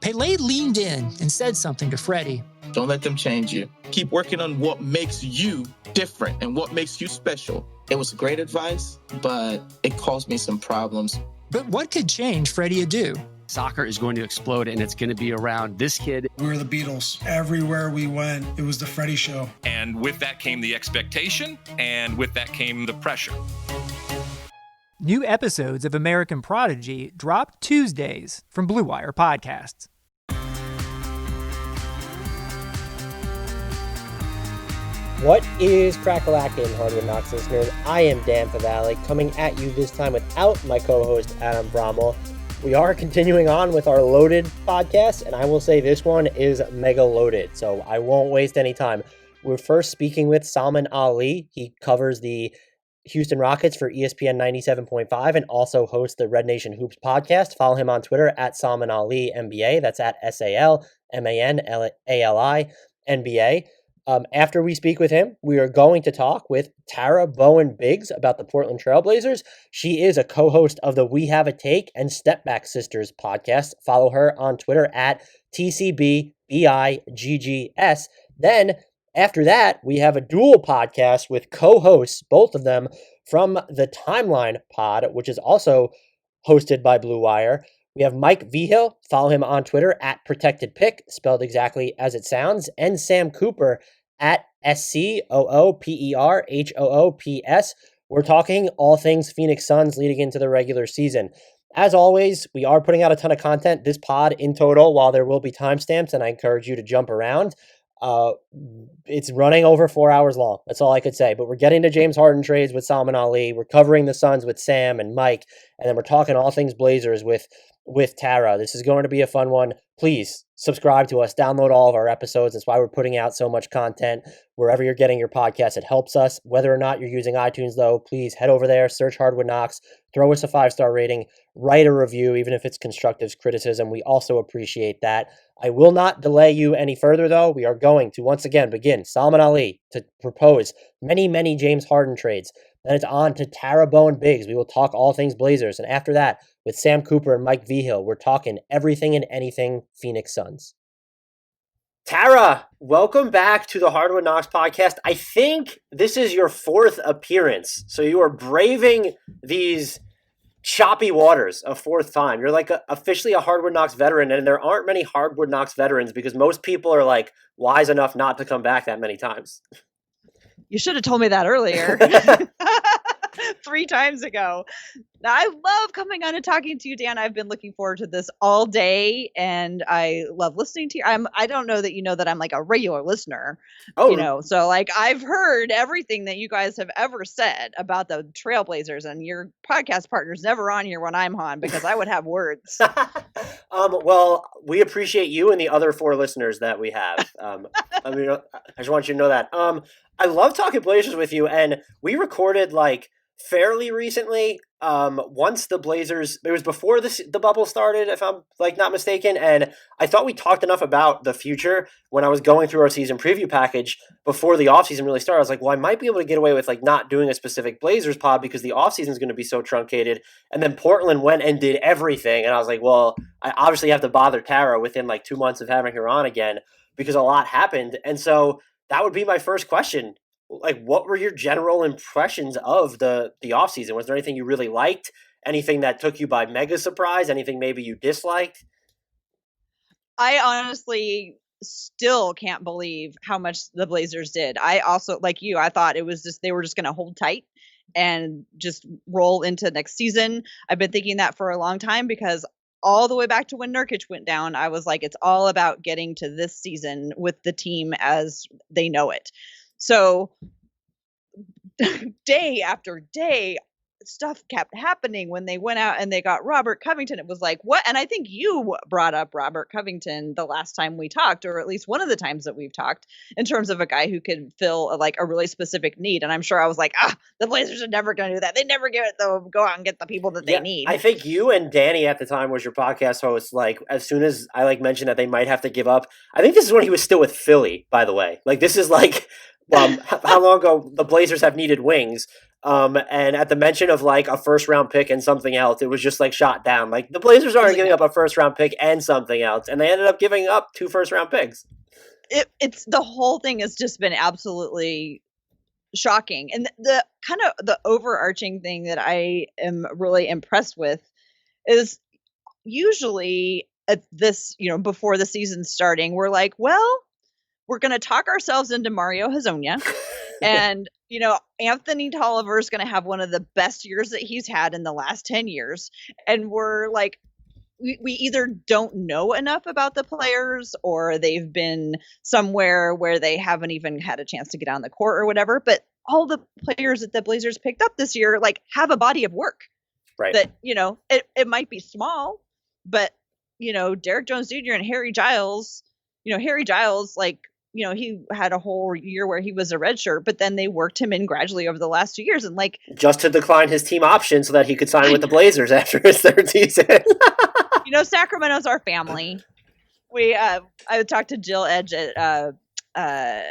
Pele leaned in and said something to Freddie. Don't let them change you. Keep working on what makes you different and what makes you special. It was great advice, but it caused me some problems. But what could change Freddie Adu? Soccer is going to explode, and it's going to be around this kid. We were the Beatles. Everywhere we went, it was the Freddie show. And with that came the expectation, and with that came the pressure. New episodes of American Prodigy drop Tuesdays from Blue Wire Podcasts. What is crack-a-lackin', Hardwood Knocks listeners? I am Dan Favale, coming at you this time without my co-host Adam Brommel. We are continuing on with our Loaded podcast, and I will say this one is mega loaded, so I won't waste any time. We're first speaking with Salman Ali. He covers the Houston Rockets for ESPN 97.5 and also hosts the Red Nation Hoops podcast. Follow him on Twitter at Salman Ali NBA. That's at SALMANALI NBA. After we speak with him, we are going to talk with Tara Bowen-Biggs about the Portland Trailblazers. She is a co-host of the We Have a Take and Stepack Sisters podcast. Follow her on Twitter at TCBBIGGS. Then, after that, we have a dual podcast with co-hosts, both of them, from the Timeline Pod, which is also hosted by Blue Wire. We have Mike Vigil. Follow him on Twitter at ProtectedPick, spelled exactly as it sounds, and Sam Cooper at SCOOPERHOOPS. We're talking all things Phoenix Suns leading into the regular season. As always, we are putting out a ton of content this pod in total, while there will be timestamps, and I encourage you to jump around. It's running over 4 hours long. That's all I could say. But we're getting to James Harden trades with Salman Ali. We're covering the Suns with Sam and Mike, and then we're talking all things Blazers with Tara. This is going to be a fun one. Please subscribe to us. Download all of our episodes. That's why we're putting out so much content wherever you're getting your podcast. It helps us. Whether or not you're using iTunes, though, please head over there, search Hardwood Knocks, throw us a 5-star rating, write a review, even if it's constructive criticism. We also appreciate that. I will not delay you any further, though. We are going to once again begin Salman Ali to propose many, many James Harden trades. Then it's on to Tara Bowen-Biggs. We will talk all things Blazers. And after that, with Sam Cooper and Mike Vigil, we're talking everything and anything Phoenix Suns. Tara, welcome back to the Hardwood Knocks podcast. I think this is your 4th appearance. So you are braving these choppy waters a 4th time. You're like officially a Hardwood Knocks veteran, and there aren't many Hardwood Knocks veterans because most people are like wise enough not to come back that many times. You should have told me that earlier. 3 times ago. Now, I love coming on and talking to you, Dan. I've been looking forward to this all day, and I love listening to you. I don't know that you know that I'm like a regular listener. Oh, so like I've heard everything that you guys have ever said about the Trailblazers, and your podcast partner's never on here when I'm on because I would have words. Well, we appreciate you and the other 4 listeners that we have. I just want you to know that. I love talking Blazers with you, and we recorded like fairly recently. Once the Blazers, it was before the bubble started, if I'm like not mistaken, and I thought we talked enough about the future when I was going through our season preview package before the offseason really started. I was like, well, I might be able to get away with like not doing a specific Blazers pod because the offseason is going to be so truncated. And then Portland went and did everything, and I was like, well, I obviously have to bother Tara within like 2 months of having her on again because a lot happened. And so that would be my first question. Like, what were your general impressions of the offseason? Was there anything you really liked? Anything that took you by mega surprise? Anything maybe you disliked? I honestly still can't believe how much the Blazers did. I also, like you, I thought it was just they were just going to hold tight and just roll into next season. I've been thinking that for a long time because all the way back to when Nurkic went down, I was like, it's all about getting to this season with the team as they know it. So day after day, stuff kept happening when they went out and they got Robert Covington. It was like, what? And I think you brought up Robert Covington the last time we talked, or at least one of the times that we've talked, in terms of a guy who could fill like a really specific need. And I'm sure I was like, the Blazers are never going to do that. They never give it, they'll go out and get the people that they need. I think you and Danny at the time was your podcast host. Like, as soon as I like mentioned that they might have to give up, I think this is when he was still with Philly, by the way. Like, this is like how long ago the Blazers have needed wings. And at the mention of like a first round pick and something else, it was just like shot down. Like the Blazers aren't giving up a first round pick and something else, and they ended up giving up 2 first round picks. It's the whole thing has just been absolutely shocking. And the kind of the overarching thing that I am really impressed with is usually at this, before the season's starting, we're like, well, we're going to talk ourselves into Mario Hezonja. And, Anthony Tolliver is going to have one of the best years that he's had in the last 10 years. And we're like, we either don't know enough about the players or they've been somewhere where they haven't even had a chance to get on the court or whatever. But all the players that the Blazers picked up this year, like, have a body of work. Right. That, it might be small, but, Derrick Jones Jr. and Harry Giles, like, he had a whole year where he was a redshirt, but then they worked him in gradually over the last 2 years. And like, just to decline his team option so that he could sign with the Blazers after his third season. Sacramento's our family. I talked to Jill Edge at, I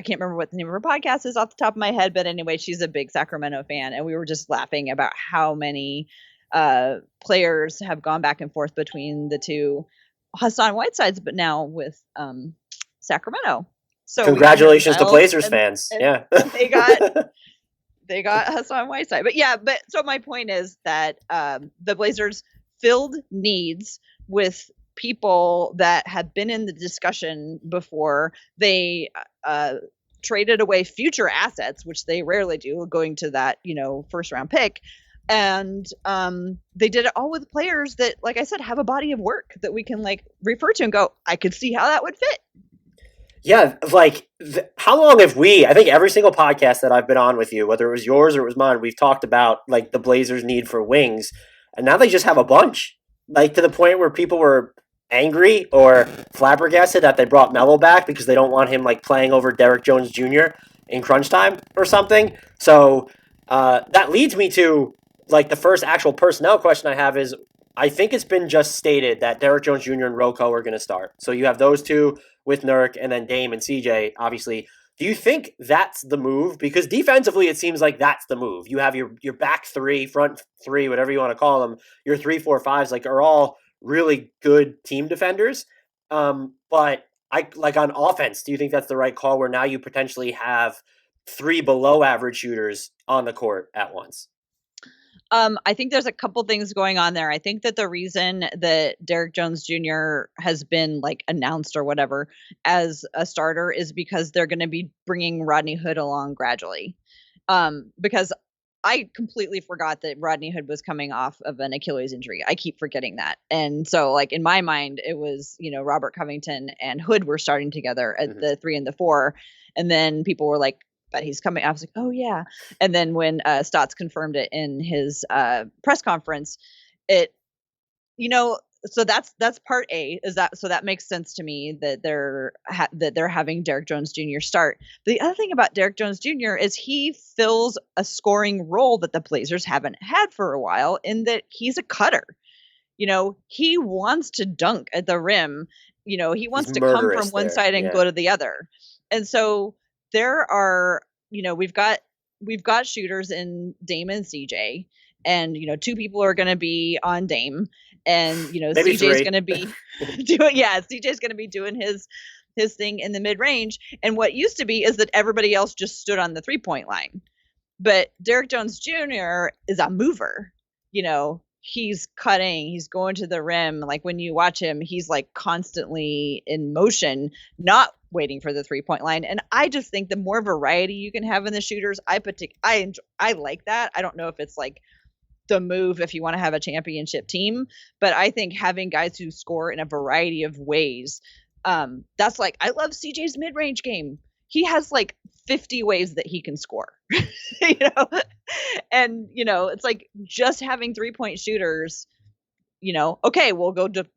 can't remember what the name of her podcast is off the top of my head, but anyway, she's a big Sacramento fan. And we were just laughing about how many players have gone back and forth between the two Hassan Whitesides, but now with Sacramento. So congratulations to Blazers fans. Yeah. They got Hassan Whiteside. But so my point is that the Blazers filled needs with people that had been in the discussion before. They traded away future assets, which they rarely do, going to that, first round pick. And they did it all with players that, like I said, have a body of work that we can like refer to and go, I could see how that would fit. Yeah, like how long have I think every single podcast that I've been on with you, whether it was yours or it was mine, we've talked about like the Blazers' need for wings. And now they just have a bunch, like to the point where people were angry or flabbergasted that they brought Melo back because they don't want him like playing over Derrick Jones Jr. in crunch time or something. So that leads me to like the first actual personnel question I have is, I think it's been just stated that Derrick Jones Jr. and Rocco are going to start. So you have those two with Nurk and then Dame and CJ, obviously. Do you think that's the move? Because defensively, it seems like that's the move. You have your back three, front three, whatever you want to call them, your 3, 4, 5s, like are all really good team defenders. But like on offense, do you think that's the right call where now you potentially have 3 below average shooters on the court at once? I think there's a couple things going on there. I think that the reason that Derrick Jones Jr. has been like announced or whatever as a starter is because they're going to be bringing Rodney Hood along gradually. Because I completely forgot that Rodney Hood was coming off of an Achilles injury. I keep forgetting that. And so like in my mind, it was, Robert Covington and Hood were starting together at the 3 and the 4. And then people were like, but he's coming. I was like, oh yeah. And then when Stotts confirmed it in his press conference, so that's part A. So that makes sense to me that they're having Derrick Jones Jr. start. But the other thing about Derrick Jones Jr. is he fills a scoring role that the Blazers haven't had for a while, in that he's a cutter. He wants to dunk at the rim. He wants to come from one side and go to the other. And so there are, we've got shooters in Dame and CJ, and 2 people are going to be on Dame, and CJ's going to be CJ's going to be doing his thing in the mid range. And what used to be is that everybody else just stood on the 3-point line, but Derrick Jones Jr. is a mover. He's cutting, he's going to the rim. Like when you watch him, he's like constantly in motion, not waiting for the 3-point line. And I just think the more variety you can have in the shooters, I like that. I don't know if it's like the move if you want to have a championship team, but I think having guys who score in a variety of ways, that's like, I love CJ's mid-range game. He has like 50 ways that he can score, and it's like just having 3-point shooters, okay, we'll go defend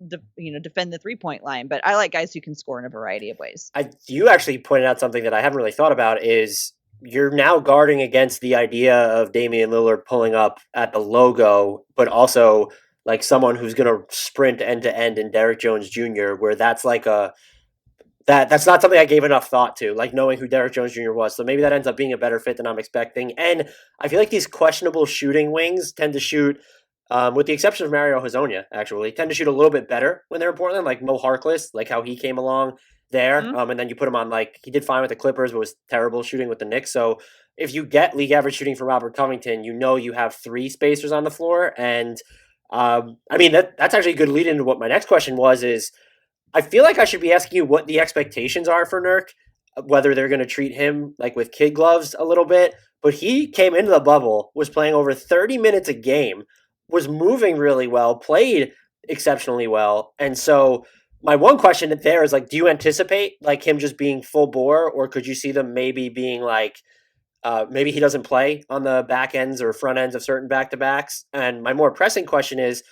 the 3-point line, but I like guys who can score in a variety of ways. You actually pointed out something that I haven't really thought about is you're now guarding against the idea of Damian Lillard pulling up at the logo, but also like someone who's going to sprint end to end in Derrick Jones Jr., where that's like That's not something I gave enough thought to, like knowing who Derrick Jones Jr. was. So maybe that ends up being a better fit than I'm expecting. And I feel like these questionable shooting wings tend to shoot, with the exception of Mario Hezonja, actually, tend to shoot a little bit better when they're in Portland, like Mo Harkless, like how he came along there. And then you put him on, like, he did fine with the Clippers, but was terrible shooting with the Knicks. So if you get league average shooting for Robert Covington, you know you have 3 spacers on the floor. And I mean, that's actually a good lead into what my next question was, is I feel like I should be asking you what the expectations are for Nurk, whether they're going to treat him like with kid gloves a little bit. But he came into the bubble, was playing over 30 minutes a game, was moving really well, played exceptionally well. And so my one question there is, like, do you anticipate like him just being full bore, or could you see them maybe being like, maybe he doesn't play on the back ends or front ends of certain back-to-backs? And my more pressing question is,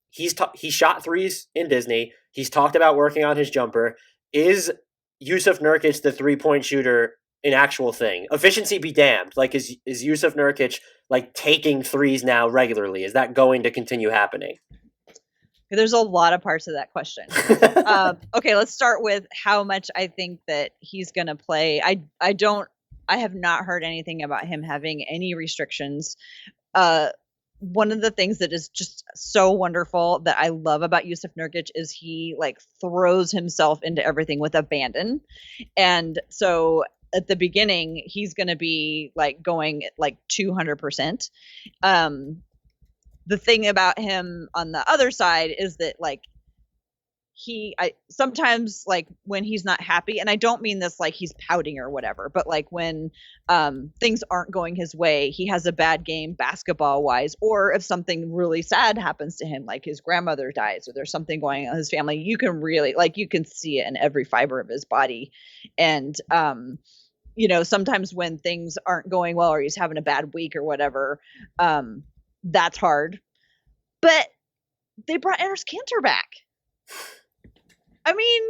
he shot threes in Disney. He's talked about working on his jumper. Is Jusuf Nurkic the 3-point shooter an actual thing? Efficiency be damned. Like, is Jusuf Nurkic like taking threes now regularly? Is that going to continue happening? There's a lot of parts of that question. Okay, let's start with how much I think that he's going to play. I have not heard anything about him having any restrictions. One of the things that is just so wonderful that I love about Jusuf Nurkic is he like throws himself into everything with abandon. And so at the beginning, he's going to be like going like 200%. The thing about him on the other side is that like I sometimes, like, when he's not happy, and I don't mean this like he's pouting or whatever, but like when things aren't going his way, he has a bad game basketball wise, or if something really sad happens to him, like his grandmother dies or there's something going on in his family, you can really, like, you can see it in every fiber of his body. And you know, sometimes when things aren't going well or he's having a bad week or whatever, that's hard. But they brought Enes Kanter back. I mean,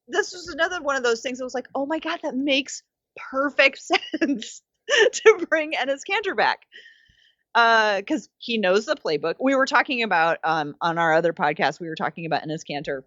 this was another one of those things that was like, oh my God, that makes perfect sense to bring Enes Kanter back. Because he knows the playbook. We were talking about, on our other podcast, we were talking about Enes Kanter.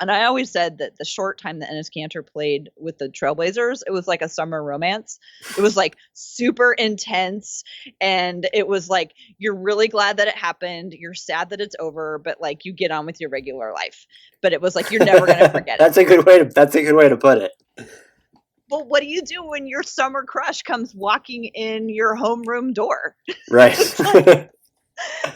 And I always said that the short time that Enes Kanter played with the Trailblazers, it was like a summer romance. It was like super intense. And it was like, you're really glad that it happened. You're sad that it's over, but like you get on with your regular life. But it was like, you're never going to forget it. That's a good way to put it. But what do you do when your summer crush comes walking in your homeroom door? Right.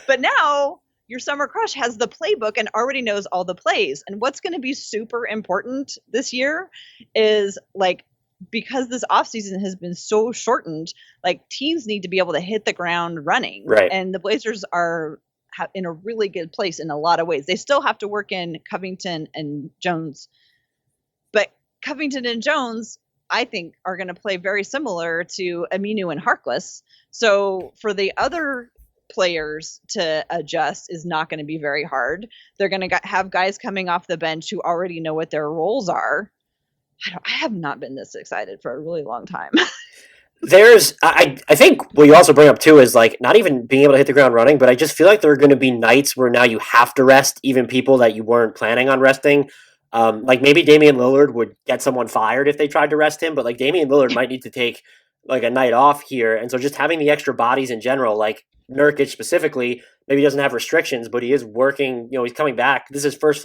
But now your summer crush has the playbook and already knows all the plays. And what's going to be super important this year is, like, because this offseason has been so shortened, like, teams need to be able to hit the ground running. Right. And the Blazers are in a really good place in a lot of ways. They still have to work in Covington and Jones. But Covington and Jones, I think, are going to play very similar to Aminu and Harkless. So for the other players to adjust is not going to be very hard. They're going to have guys coming off the bench who already know what their roles are. I have not been this excited for a really long time. I think what you also bring up too is, like, not even being able to hit the ground running, but I just feel like there are going to be nights where now you have to rest even people that you weren't planning on resting. Like maybe DamianLillard would get someone fired if they tried to rest him, but like DamianLillard might need to take like a night off here. And so just having the extra bodies in general, like Nurkic specifically, maybe he doesn't have restrictions, but he is working, you know, he's coming back. This is first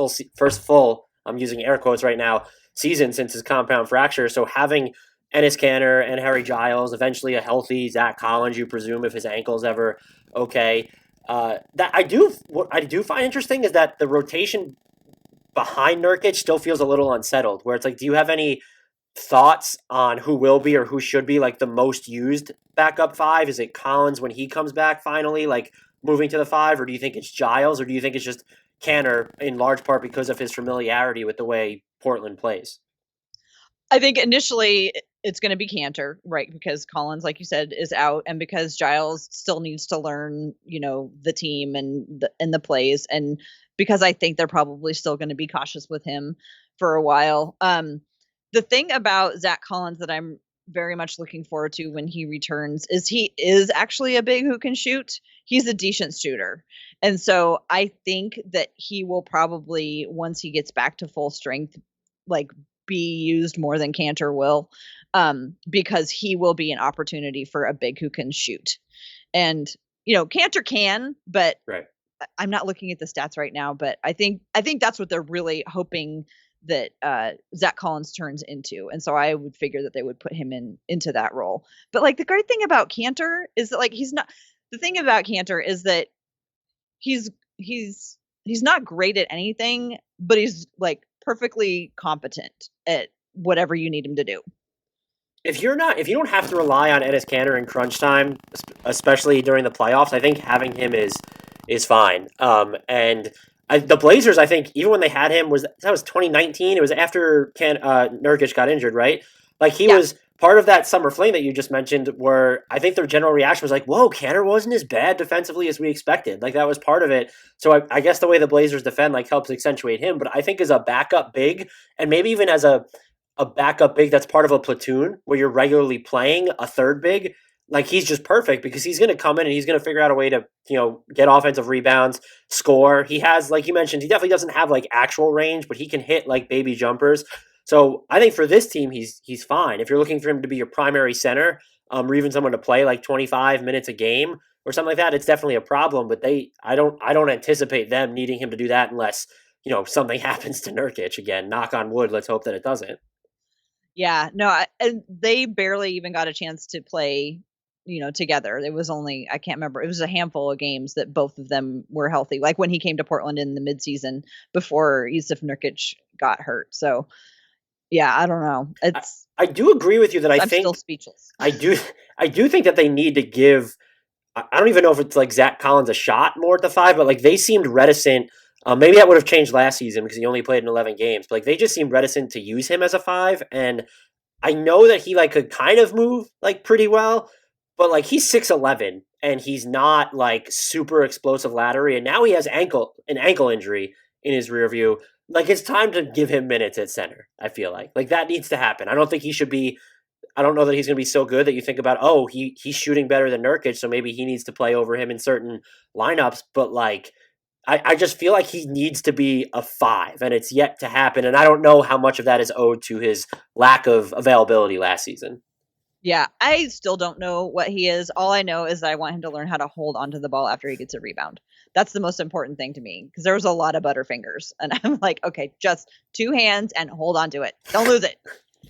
full, I'm using air quotes right now, season since his compound fracture. So having Enes Kanter and Harry Giles, eventually a healthy Zach Collins, you presume, if his ankle's ever okay. What I do find interesting is that the rotation behind Nurkic still feels a little unsettled, where it's like, do you have any thoughts on who will be or who should be like the most used backup 5? Is it Collins when he comes back finally, like moving to the 5, or do you think it's Giles, or do you think it's just Kanter in large part because of his familiarity with the way Portland plays? I think initially it's going to be Kanter, right? Because Collins, like you said, is out, and because Giles still needs to learn, you know, the team and the plays, and because I think they're probably still going to be cautious with him for a while. The thing about Zach Collins that I'm very much looking forward to when he returns is he is actually a big who can shoot. He's a decent shooter. And so I think that he will probably, once he gets back to full strength, like be used more than Cantor will, because he will be an opportunity for a big who can shoot. And, Cantor can, but Right. I'm not looking at the stats right now, but I think that's what they're really hoping that Zach Collins turns into. And so I would figure that they would put him into that role. But like the great thing about Cantor is that like he's not great at anything, but he's like perfectly competent at whatever you need him to do. If you don't have to rely on Enes Kanter in crunch time, especially during the playoffs, I think having him is fine. The Blazers, I think, even when they had him, that was 2019. It was after Nurkic got injured, right? Like he was part of that summer fling that you just mentioned, where I think their general reaction was like, "Whoa, Kanter wasn't as bad defensively as we expected." Like that was part of it. So I guess the way the Blazers defend like helps accentuate him. But I think as a backup big, and maybe even as a backup big that's part of a platoon where you're regularly playing a third big, like he's just perfect because he's going to come in and he's going to figure out a way to, get offensive rebounds, score. He has, like you mentioned, he definitely doesn't have like actual range, but he can hit like baby jumpers. So I think for this team, he's fine. If you're looking for him to be your primary center, or even someone to play like 25 minutes a game or something like that, it's definitely a problem. But I don't anticipate them needing him to do that unless, something happens to Nurkic again. Knock on wood. Let's hope that it doesn't. Yeah, no, and they barely even got a chance to play, together. It was only, I can't remember, it was a handful of games that both of them were healthy, like when he came to Portland in the midseason before Jusuf Nurkic got hurt. So, yeah, I don't know. I do agree with you that I'm still speechless. I do think that they need to give, I don't even know if it's like Zach Collins a shot more at the 5, but like they seemed reticent. Maybe that would have changed last season because he only played in 11 games. But like they just seemed reticent to use him as a 5. And I know that he like could kind of move like pretty well, but like he's 6'11" and he's not like super explosive laterally. And now he has an ankle injury in his rear view. Like it's time to give him minutes at center. I feel like that needs to happen. I don't think he should be. I don't know that he's going to be so good that you think about, he's shooting better than Nurkic, so maybe he needs to play over him in certain lineups. But like. I just feel like he needs to be a 5, and it's yet to happen. And I don't know how much of that is owed to his lack of availability last season. Yeah, I still don't know what he is. All I know is that I want him to learn how to hold onto the ball after he gets a rebound. That's the most important thing to me because there was a lot of butterfingers. And I'm like, okay, just 2 hands and hold on to it. Don't lose it.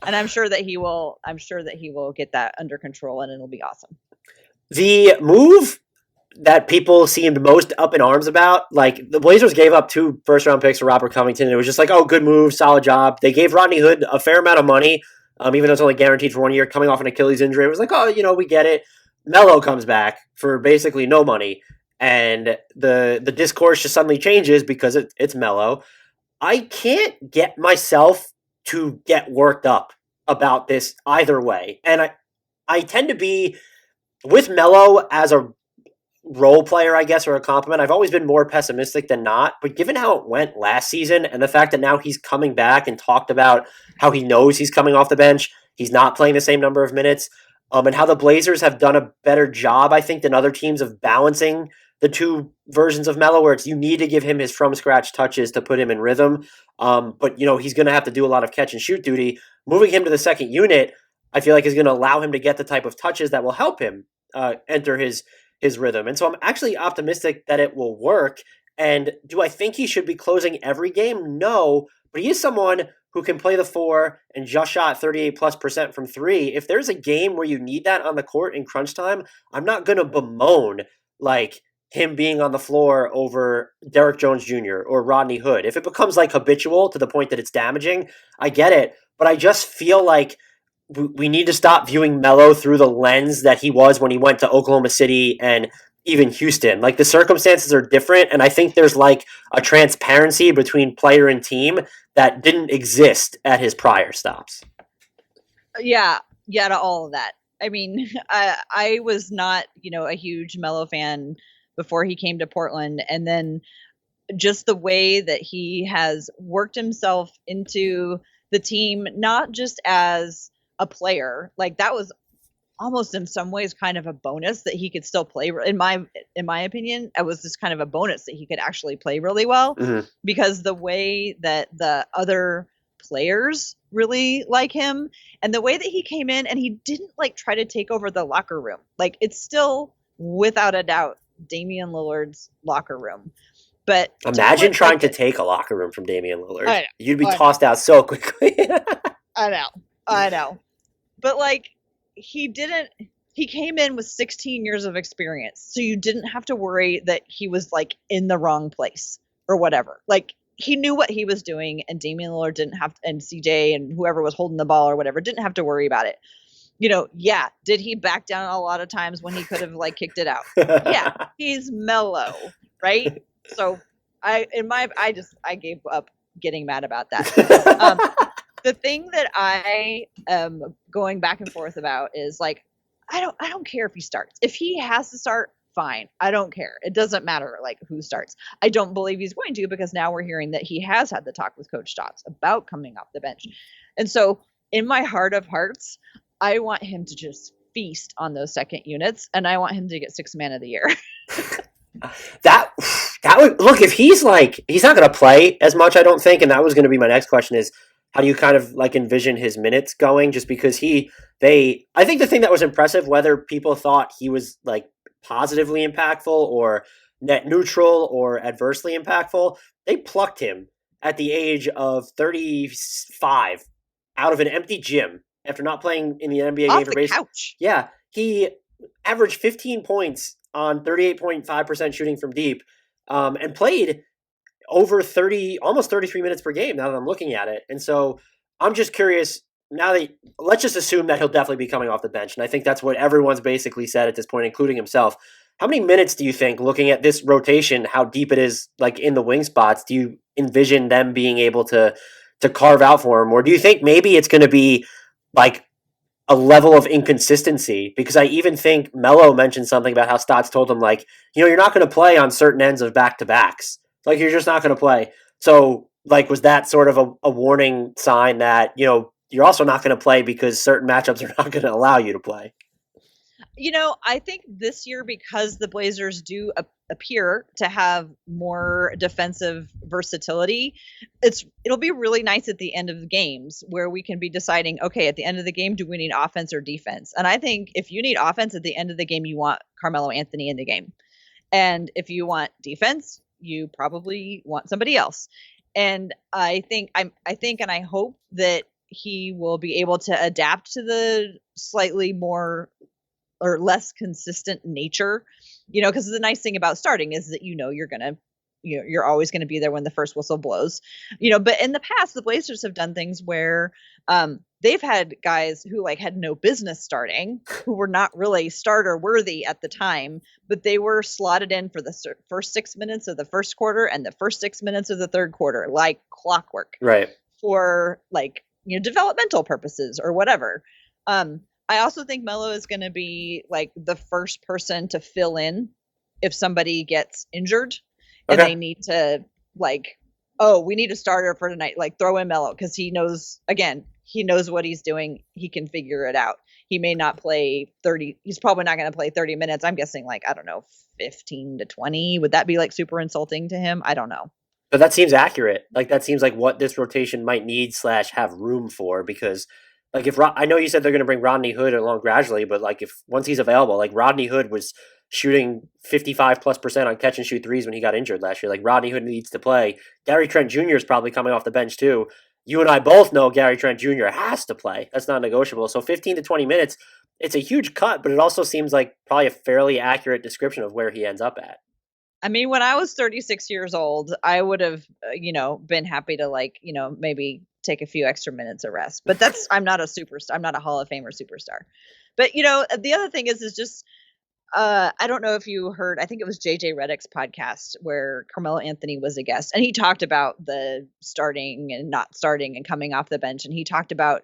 And I'm sure that he will get that under control and it'll be awesome. The move that people seemed most up in arms about, like the Blazers gave up 2 first-round picks for Robert Covington. And it was just like, good move, solid job. They gave Rodney Hood a fair amount of money, even though it's only guaranteed for 1 year, coming off an Achilles injury. It was like, we get it. Melo comes back for basically no money, and the discourse just suddenly changes because it's Melo. I can't get myself to get worked up about this either way, and I tend to be with Melo as a role player, I guess, or a compliment. I've always been more pessimistic than not, but given how it went last season and the fact that now he's coming back and talked about how he knows he's coming off the bench, he's not playing the same number of minutes, and how the Blazers have done a better job, I think, than other teams of balancing the 2 versions of Melo, where it's you need to give him his from-scratch touches to put him in rhythm, but he's going to have to do a lot of catch-and-shoot duty. Moving him to the second unit, I feel like is going to allow him to get the type of touches that will help him enter his rhythm. And so I'm actually optimistic that it will work. And do I think he should be closing every game? No, but he is someone who can play the 4 and just shot 38+% from 3. If there's a game where you need that on the court in crunch time, I'm not going to bemoan like him being on the floor over Derrick Jones Jr. or Rodney Hood. If it becomes like habitual to the point that it's damaging, I get it. But I just feel like we need to stop viewing Melo through the lens that he was when he went to Oklahoma City and even Houston. Like the circumstances are different, and I think there's like a transparency between player and team that didn't exist at his prior stops. Yeah, to all of that. I mean, I was not, a huge Melo fan before he came to Portland, and then just the way that he has worked himself into the team, not just as a player, like that was almost in some ways kind of a bonus that he could still play. In my opinion, it was just kind of a bonus that he could actually play really well, because the way that the other players really like him. And the way that he came in and he didn't like try to take over the locker room. Like it's still without a doubt Damian Lillard's locker room. But imagine trying to take a locker room from Damian Lillard. I know, You'd be tossed out so quickly. I know. But like he came in with 16 years of experience. So you didn't have to worry that he was like in the wrong place or whatever. Like he knew what he was doing, and Damian Lillard didn't have to, and CJ and whoever was holding the ball or whatever didn't have to worry about it. You know, yeah. Did he back down a lot of times when he could have like kicked it out? Yeah. He's Melo, right? So I gave up getting mad about that. The thing that I am going back and forth about is like, I don't care if he starts. If he has to start, fine. I don't care. It doesn't matter like who starts. I don't believe he's going to, because now we're hearing that he has had the talk with Coach Stotts about coming off the bench. And so in my heart of hearts, I want him to just feast on those second units, and I want him to get Sixth Man of the Year. That would look, if he's not going to play as much, I don't think. And that was going to be my next question is, how do you kind of like envision his minutes going? Just because I think the thing that was impressive, whether people thought he was like positively impactful or net neutral or adversely impactful, they plucked him at the age of 35 out of an empty gym after not playing in the NBA game for basically. Couch. Yeah, he averaged 15 points on 38.5% shooting from deep, and played over 30, almost 33 minutes per game now that I'm looking at it. And so I'm just curious, now that let's just assume that he'll definitely be coming off the bench. And I think that's what everyone's basically said at this point, including himself. How many minutes do you think, looking at this rotation, how deep it is like in the wing spots, do you envision them being able to carve out for him? Or do you think maybe it's going to be like a level of inconsistency? Because I even think Melo mentioned something about how Stotts told him, like, you're not going to play on certain ends of back-to-backs. Like, you're just not going to play. So, like, was that sort of a warning sign that, you're also not going to play because certain matchups are not going to allow you to play? I think this year, because the Blazers do appear to have more defensive versatility, it'll be really nice at the end of the games where we can be deciding, okay, at the end of the game, do we need offense or defense? And I think if you need offense at the end of the game, you want Carmelo Anthony in the game. And if you want defense, you probably want somebody else. And I think and I hope that he will be able to adapt to the slightly more or less consistent nature, because the nice thing about starting is that, you're always going to be there when the first whistle blows, but in the past, the Blazers have done things where they've had guys who had no business starting, who were not really starter worthy at the time, but they were slotted in for the first 6 minutes of the first quarter and the first 6 minutes of the third quarter, like clockwork, right? For developmental purposes or whatever. I also think Melo is going to be the first person to fill in if somebody gets injured and they need to we need a starter for tonight, throw in Melo, because he knows what he's doing. He can figure it out. He may not play 30. He's probably not going to play 30 minutes. I'm guessing 15 to 20. Would that be super insulting to him? I don't know. But that seems accurate. That seems like what this rotation might need / have room for, because if I know you said they're going to bring Rodney Hood along gradually, but if once he's available, Rodney Hood was shooting 55+% on catch and shoot threes when he got injured last year. Rodney Hood needs to play. Gary Trent Jr. is probably coming off the bench too. You and I both know Gary Trent Jr. has to play. That's not negotiable. So 15 to 20 minutes, it's a huge cut, but it also seems like probably a fairly accurate description of where he ends up at. I mean, when I was 36 years old, I would have, been happy to maybe take a few extra minutes of rest. But I'm not a superstar. I'm not a Hall of Famer superstar. But, the other thing is just, I don't know if you heard, I think it was JJ Redick's podcast where Carmelo Anthony was a guest, and he talked about the starting and not starting and coming off the bench. And he talked about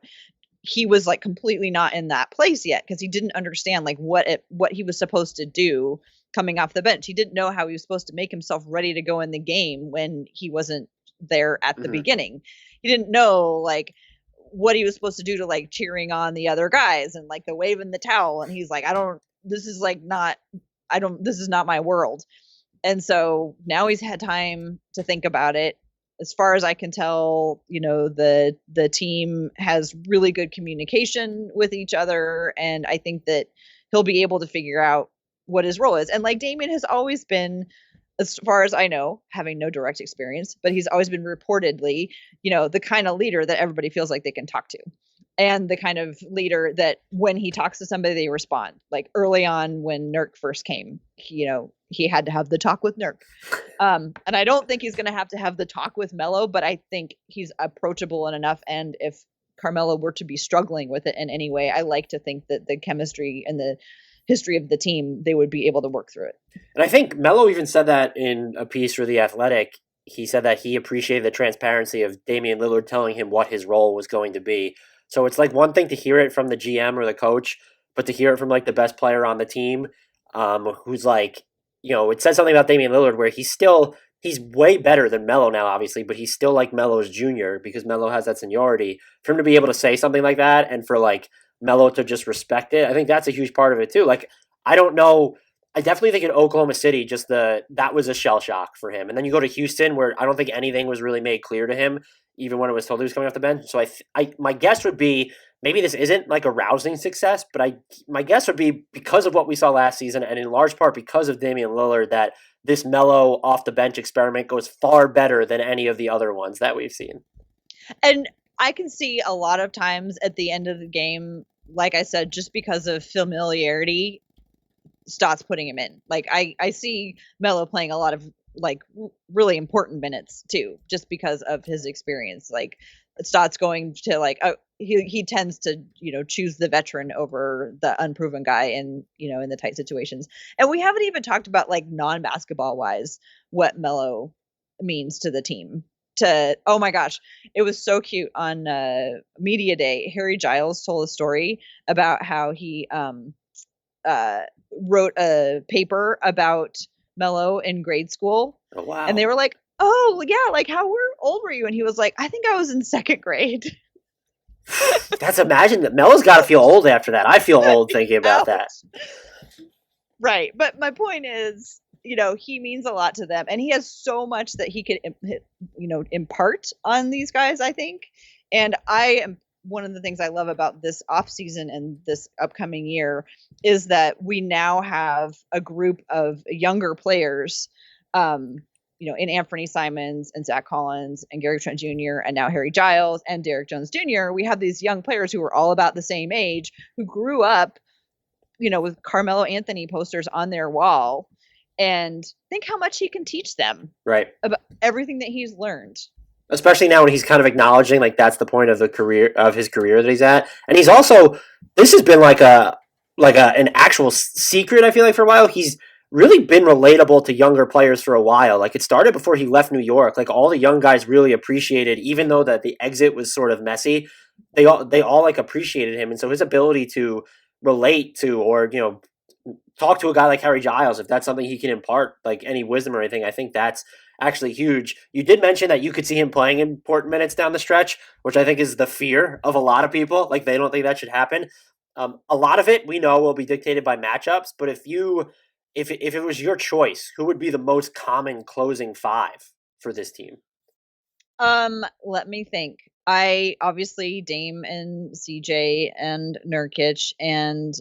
he was completely not in that place yet, because he didn't understand what he was supposed to do coming off the bench. He didn't know how he was supposed to make himself ready to go in the game when he wasn't there at the beginning. He didn't know what he was supposed to do to cheering on the other guys and the waving the towel. And he's this is not my world. And so now he's had time to think about it. As far as I can tell, the team has really good communication with each other, and I think that he'll be able to figure out what his role is. And like Damian has always been, as far as I know, having no direct experience, but he's always been reportedly, the kind of leader that everybody feels like they can talk to. And the kind of leader that when he talks to somebody, they respond. Like early on when Nurk first came, he had to have the talk with Nurk. And I don't think he's going to have the talk with Melo, but I think he's approachable enough. And if Carmelo were to be struggling with it in any way, I like to think that the chemistry and the history of the team, they would be able to work through it. And I think Melo even said that in a piece for The Athletic. He said that he appreciated the transparency of Damian Lillard telling him what his role was going to be. So it's like one thing to hear it from the GM or the coach, but to hear it from like the best player on the team, who's like, it says something about Damian Lillard where he's way better than Melo now, obviously, but he's still like Melo's junior because Melo has that seniority. For him to be able to say something like that and for like Melo to just respect it, I think that's a huge part of it too. Like, I don't know. I definitely think in Oklahoma City, that was a shell shock for him. And then you go to Houston where I don't think anything was really made clear to him, even when it was told he was coming off the bench. So my guess would be maybe this isn't like a rousing success, but my guess would be because of what we saw last season and in large part because of Damian Lillard that this Melo off the bench experiment goes far better than any of the other ones that we've seen. And I can see a lot of times at the end of the game, like I said, just because of familiarity, Stott's putting him in. Like I see Melo playing a lot of like really important minutes too, just because of his experience. Like Stott's going to like he tends to choose the veteran over the unproven guy in in the tight situations. And we haven't even talked about like non-basketball wise what Melo means to the team. Oh my gosh, it was so cute on media day. Harry Giles told a story about how he wrote a paper about Melo in grade school. Oh, wow. And they were like, oh yeah, like how old were you? And he was like, I think I was in second grade. Imagine that Melo's got to feel old after that. I feel old thinking about that. Right. But my point is, he means a lot to them and he has so much that he could, impart on these guys, I think. And one of the things I love about this offseason and this upcoming year is that we now have a group of younger players, in Anfernee Simons and Zach Collins and Gary Trent Jr. and now Harry Giles and Derrick Jones Jr. We have these young players who are all about the same age who grew up, with Carmelo Anthony posters on their wall, and think how much he can teach them about everything that he's learned. Especially now when he's kind of acknowledging like that's the point of his career that he's at. And he's also, this has been like an actual secret, I feel like, for a while. He's really been relatable to younger players for a while. Like it started before he left New York. Like all the young guys really appreciated, even though that the exit was sort of messy, they all like appreciated him. And so his ability to relate to or, talk to a guy like Harry Giles, if that's something he can impart, like any wisdom or anything, I think that's actually huge. You did mention that you could see him playing important minutes down the stretch, which I think is the fear of a lot of people. Like they don't think that should happen. A lot of it we know will be dictated by matchups, but if it was your choice, who would be the most common closing five for this team? Let me think. I obviously Dame and CJ and Nurkic and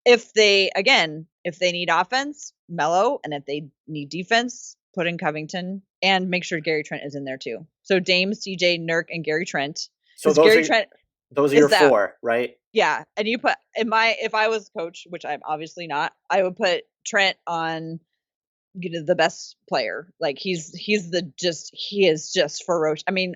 if they need offense, Melo, and if they need defense, put in Covington and make sure Gary Trent is in there too. So Dame, CJ, Nurk, and Gary Trent. So those are your four, right? Yeah. And you put if I was coach, which I'm obviously not, I would put Trent on the best player. Like he is just ferocious. I mean,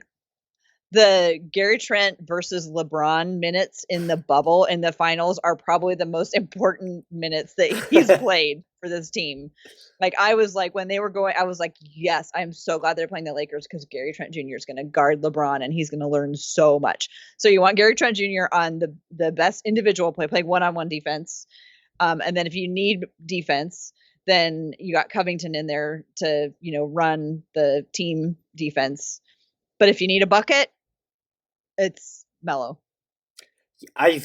the Gary Trent versus LeBron minutes in the bubble in the finals are probably the most important minutes that he's played for this team. Like I was like, when they were going, I was like, yes, I'm so glad they're playing the Lakers because Gary Trent Jr. is going to guard LeBron and he's going to learn so much. So you want Gary Trent Jr. on the best individual playing one-on-one defense. And then if you need defense, then you got Covington in there to, run the team defense. But if you need a bucket, it's Melo. I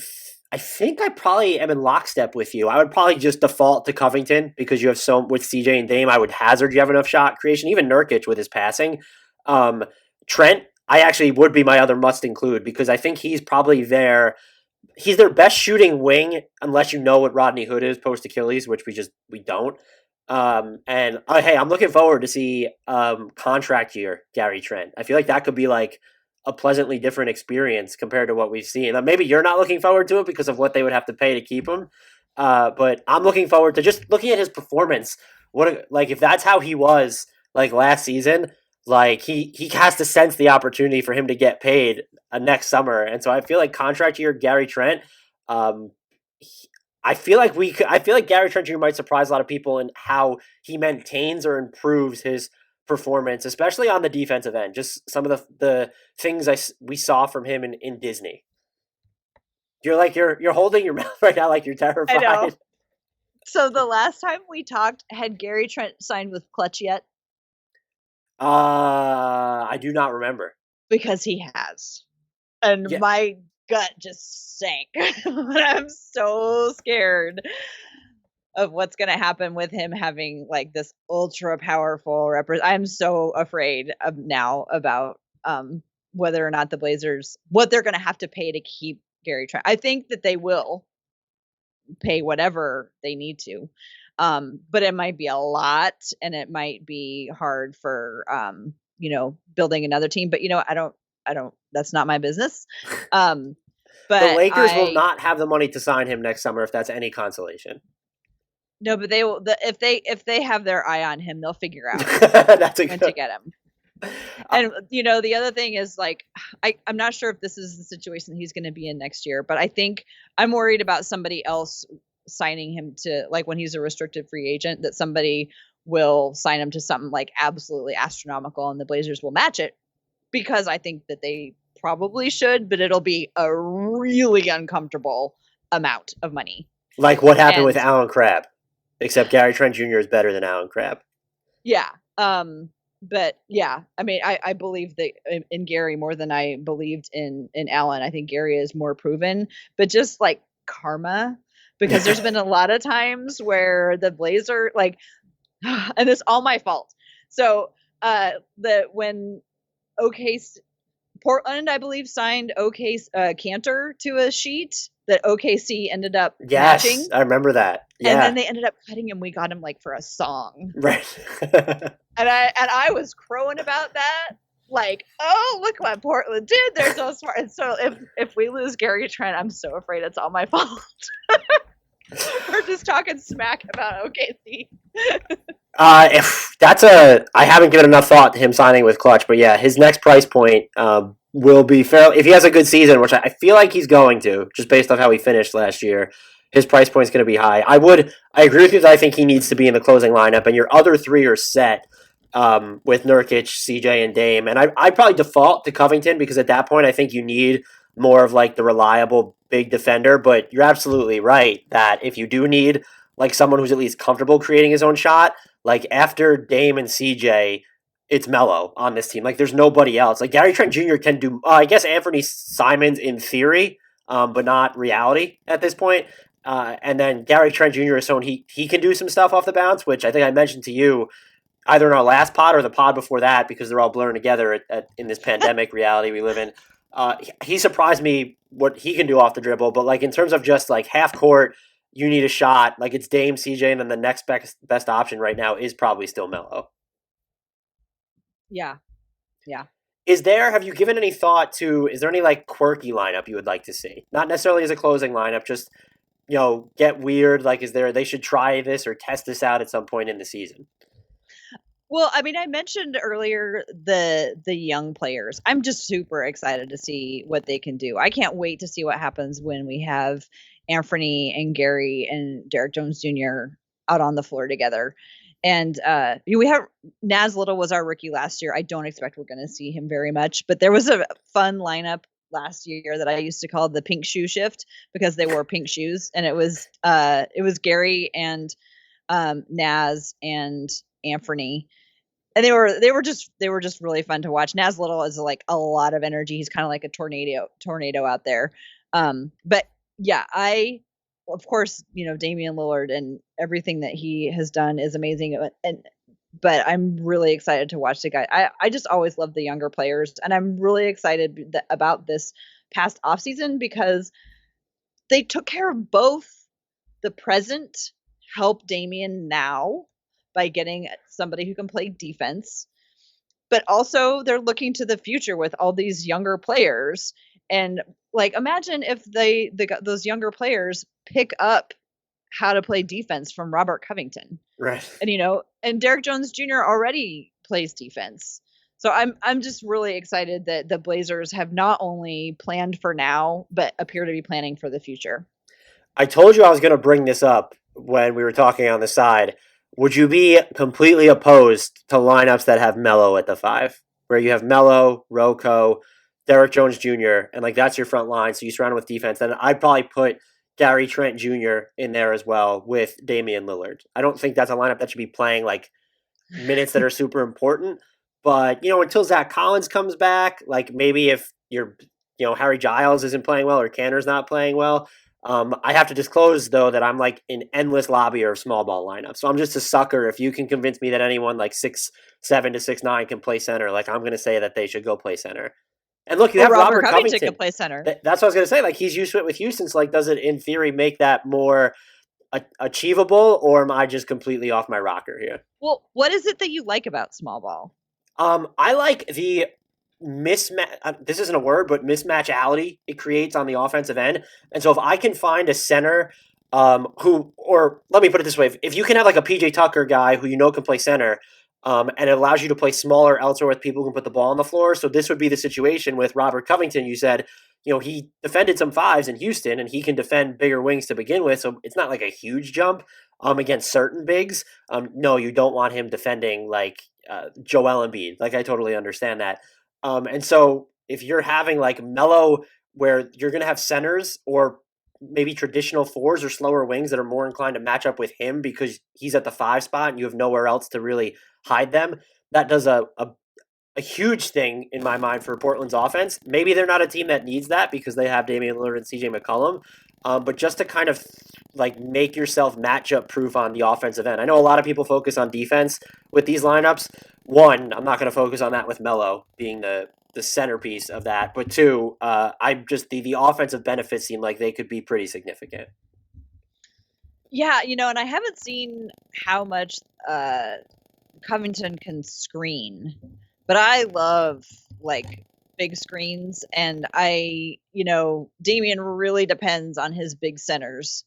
I think I probably am in lockstep with you. I would probably just default to Covington because you have with CJ and Dame. I would hazard you have enough shot creation. Even Nurkic with his passing. Trent, I actually would be my other must include because I think he's probably he's their best shooting wing unless you know what Rodney Hood is post Achilles, which we don't. Hey, I'm looking forward to see contract year Gary Trent. I feel like that could be like a pleasantly different experience compared to what we've seen. Maybe you're not looking forward to it because of what they would have to pay to keep him. But I'm looking forward to just looking at his performance. If that's how he was like last season, like he has to sense the opportunity for him to get paid next summer. And so I feel like contract year Gary Trent, I feel like Gary Trent Jr. might surprise a lot of people in how he maintains or improves his performance, especially on the defensive end. Just some of the things we saw from him in Disney. You're holding your mouth right now like you're terrified. I know. So the last time we talked, had Gary Trent signed with Clutch yet? I do not remember. Because he has. And my gut just sank. I'm so scared of what's going to happen with him having like this ultra powerful I'm so afraid now about whether or not the Blazers, what they're going to have to pay to keep Gary Trent. I think that they will pay whatever they need to. But it might be a lot and it might be hard for, building another team, but I don't, that's not my business. But the Lakers will not have the money to sign him next summer if that's any consolation. No, but they will. If they have their eye on him, they'll figure out when to get him. And the other thing is like I'm not sure if this is the situation he's going to be in next year, but I think I'm worried about somebody else signing him to like when he's a restricted free agent that somebody will sign him to something like absolutely astronomical and the Blazers will match it because I think that they probably should, but it'll be a really uncomfortable amount of money. Like what happened with Allen Crabbe. Except Gary Trent Jr. is better than Allen Crabbe. Yeah. But yeah, I mean, I believe that in Gary more than I believed in Allen. I think Gary is more proven, but just like karma, because there's been a lot of times where the Blazer and it's all my fault. So, when Portland, I believe, signed Cantor to a sheet that OKC ended up matching. I remember that. Yeah. And then they ended up cutting him. We got him for a song. Right. and I was crowing about that. Like, oh, look what Portland did. They're so smart. And so if we lose Gary Trent, I'm so afraid it's all my fault. We're just talking smack about OKC. I haven't given enough thought to him signing with Clutch, but yeah, his next price point will be fair if he has a good season, which I feel like he's going to, just based off how he finished last year. His price point is going to be high. I agree with you that I think he needs to be in the closing lineup, and your other three are set with Nurkic, CJ, and Dame. And I'd probably default to Covington because at that point I think you need more of like the reliable big defender. But you're absolutely right that if you do need like someone who's at least comfortable creating his own shot, like after Dame and CJ, it's Melo on this team. Like there's nobody else. Like Gary Trent Jr. can do, I guess Anfernee Simons in theory, but not reality at this point. And then Gary Trent Jr. is someone he can do some stuff off the bounce, which I think I mentioned to you either in our last pod or the pod before that because they're all blurring together in this pandemic reality we live in. He surprised me what he can do off the dribble, but like in terms of just like half court, you need a shot. Like it's Dame, CJ, and then the next best option right now is probably still Melo. Yeah. Have you given any thought to, is there any like quirky lineup you would like to see? Not necessarily as a closing lineup, just, get weird. Like, they should try this or test this out at some point in the season? Well, I mean, I mentioned earlier the young players. I'm just super excited to see what they can do. I can't wait to see what happens when we have Anfernee and Gary and Derrick Jones Jr. out on the floor together. And we have Naz Little was our rookie last year. I don't expect we're going to see him very much, but there was a fun lineup last year that I used to call the pink shoe shift because they wore pink shoes, and it was Gary and Naz and Anfernee. And they were just really fun to watch. Naz Little is like a lot of energy. He's kind of like a tornado out there. But yeah, of course, Damian Lillard and everything that he has done is amazing. But I'm really excited to watch the guy. I just always love the younger players, and I'm really excited about this past offseason because they took care of both the present, help Damian now by getting somebody who can play defense, but also they're looking to the future with all these younger players. And imagine if those younger players pick up how to play defense from Robert Covington. Right. And Derrick Jones Jr. already plays defense. So I'm just really excited that the Blazers have not only planned for now, but appear to be planning for the future. I told you I was going to bring this up when we were talking on the side. Would you be completely opposed to lineups that have Melo at the 5, where you have Melo, Rocco, Derrick Jones Jr., and that's your front line, so you surround him with defense? Then I'd probably put Gary Trent Jr. in there as well with Damian Lillard. I don't think that's a lineup that should be playing minutes that are super important. But, until Zach Collins comes back, maybe if Harry Giles isn't playing well or Cantor's not playing well, I have to disclose, though, that I'm an endless lobbyer of small ball lineups. So I'm just a sucker. If you can convince me that anyone 6'7" to 6'9" can play center, I'm going to say that they should go play center. And look, you have Robert Covington can play center. That's what I was going to say. He's used to it with Houston. So, does it in theory make that more achievable, or am I just completely off my rocker here? Well, what is it that you like about small ball? I like the mismatch. This isn't a word, but mismatchality it creates on the offensive end. And so, if I can find a center or let me put it this way: if you can have a PJ Tucker guy who can play center. And it allows you to play smaller elsewhere with people who can put the ball on the floor. So this would be the situation with Robert Covington. You said, he defended some 5s in Houston, and he can defend bigger wings to begin with. So it's not a huge jump against certain bigs. No, you don't want him defending Joel Embiid. I totally understand that. And so if you're having Melo, where you're going to have centers or maybe traditional 4s or slower wings that are more inclined to match up with him because he's at the 5 spot and you have nowhere else to really hide them, that does a huge thing in my mind for Portland's offense. Maybe they're not a team that needs that because they have Damian Lillard and CJ McCollum, but just to kind of make yourself matchup proof on the offensive end. I know a lot of people focus on defense with these lineups. One, I'm not going to focus on that with Melo being the centerpiece of that, but two, the offensive benefits seem like they could be pretty significant. Yeah, and I haven't seen how much Covington can screen, but I love big screens, and Damian really depends on his big centers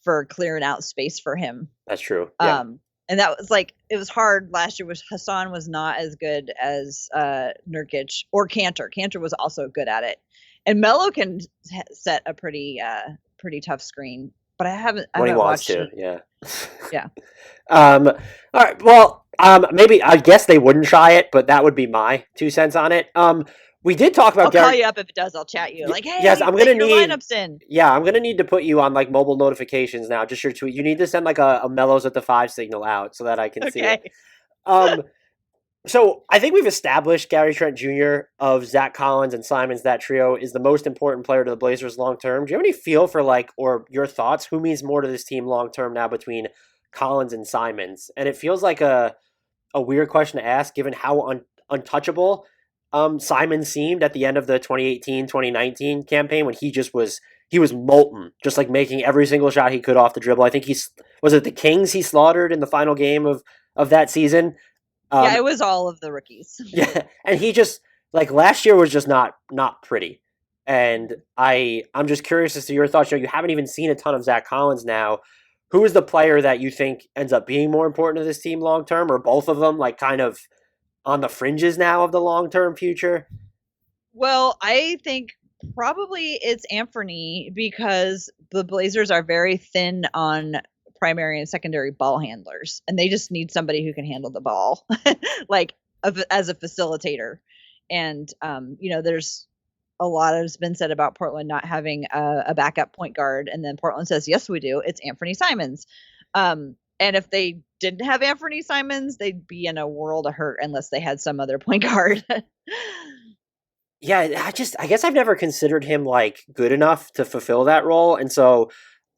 for clearing out space for him. That's true. Yeah. And that was it was hard last year. Hassan was not as good as Nurkic or Cantor. Cantor was also good at it, and Melo can set a pretty tough screen. But I haven't watched it. Yeah. Yeah. All right. Well, maybe I guess they wouldn't try it, but that would be my 2 cents on it. We did talk about. I'll call you up if it does. I'll chat you. Hey, yes, I'm gonna need lineups in. Yeah, I'm gonna need to put you on mobile notifications now. Just your tweet. You need to send a Melos at the 5 signal out so that I can see it. So I think we've established Gary Trent Jr. of Zach Collins and Simons. That trio is the most important player to the Blazers long term. Do you have any feel for or your thoughts? Who means more to this team long term now between Collins and Simons? And it feels like a weird question to ask given how untouchable Simons seemed at the end of the 2018-2019 campaign when he was molten, just making every single shot he could off the dribble. I think was it the Kings he slaughtered in the final game of that season? Yeah, it was all of the rookies. Yeah, and he just last year was just not pretty. And I'm just curious as to your thoughts. You haven't even seen a ton of Zach Collins now. Who is the player that you think ends up being more important to this team long term, or both of them kind of on the fringes now of the long term future? Well, I think probably it's Anfernee because the Blazers are very thin on primary and secondary ball handlers, and they just need somebody who can handle the ball as a facilitator. And there's a lot has been said about Portland not having a backup point guard, and then Portland says, yes, we do. It's Anfernee Simons. And if they didn't have Anfernee Simons, they'd be in a world of hurt unless they had some other point guard. Yeah, I guess I've never considered him like good enough to fulfill that role. And so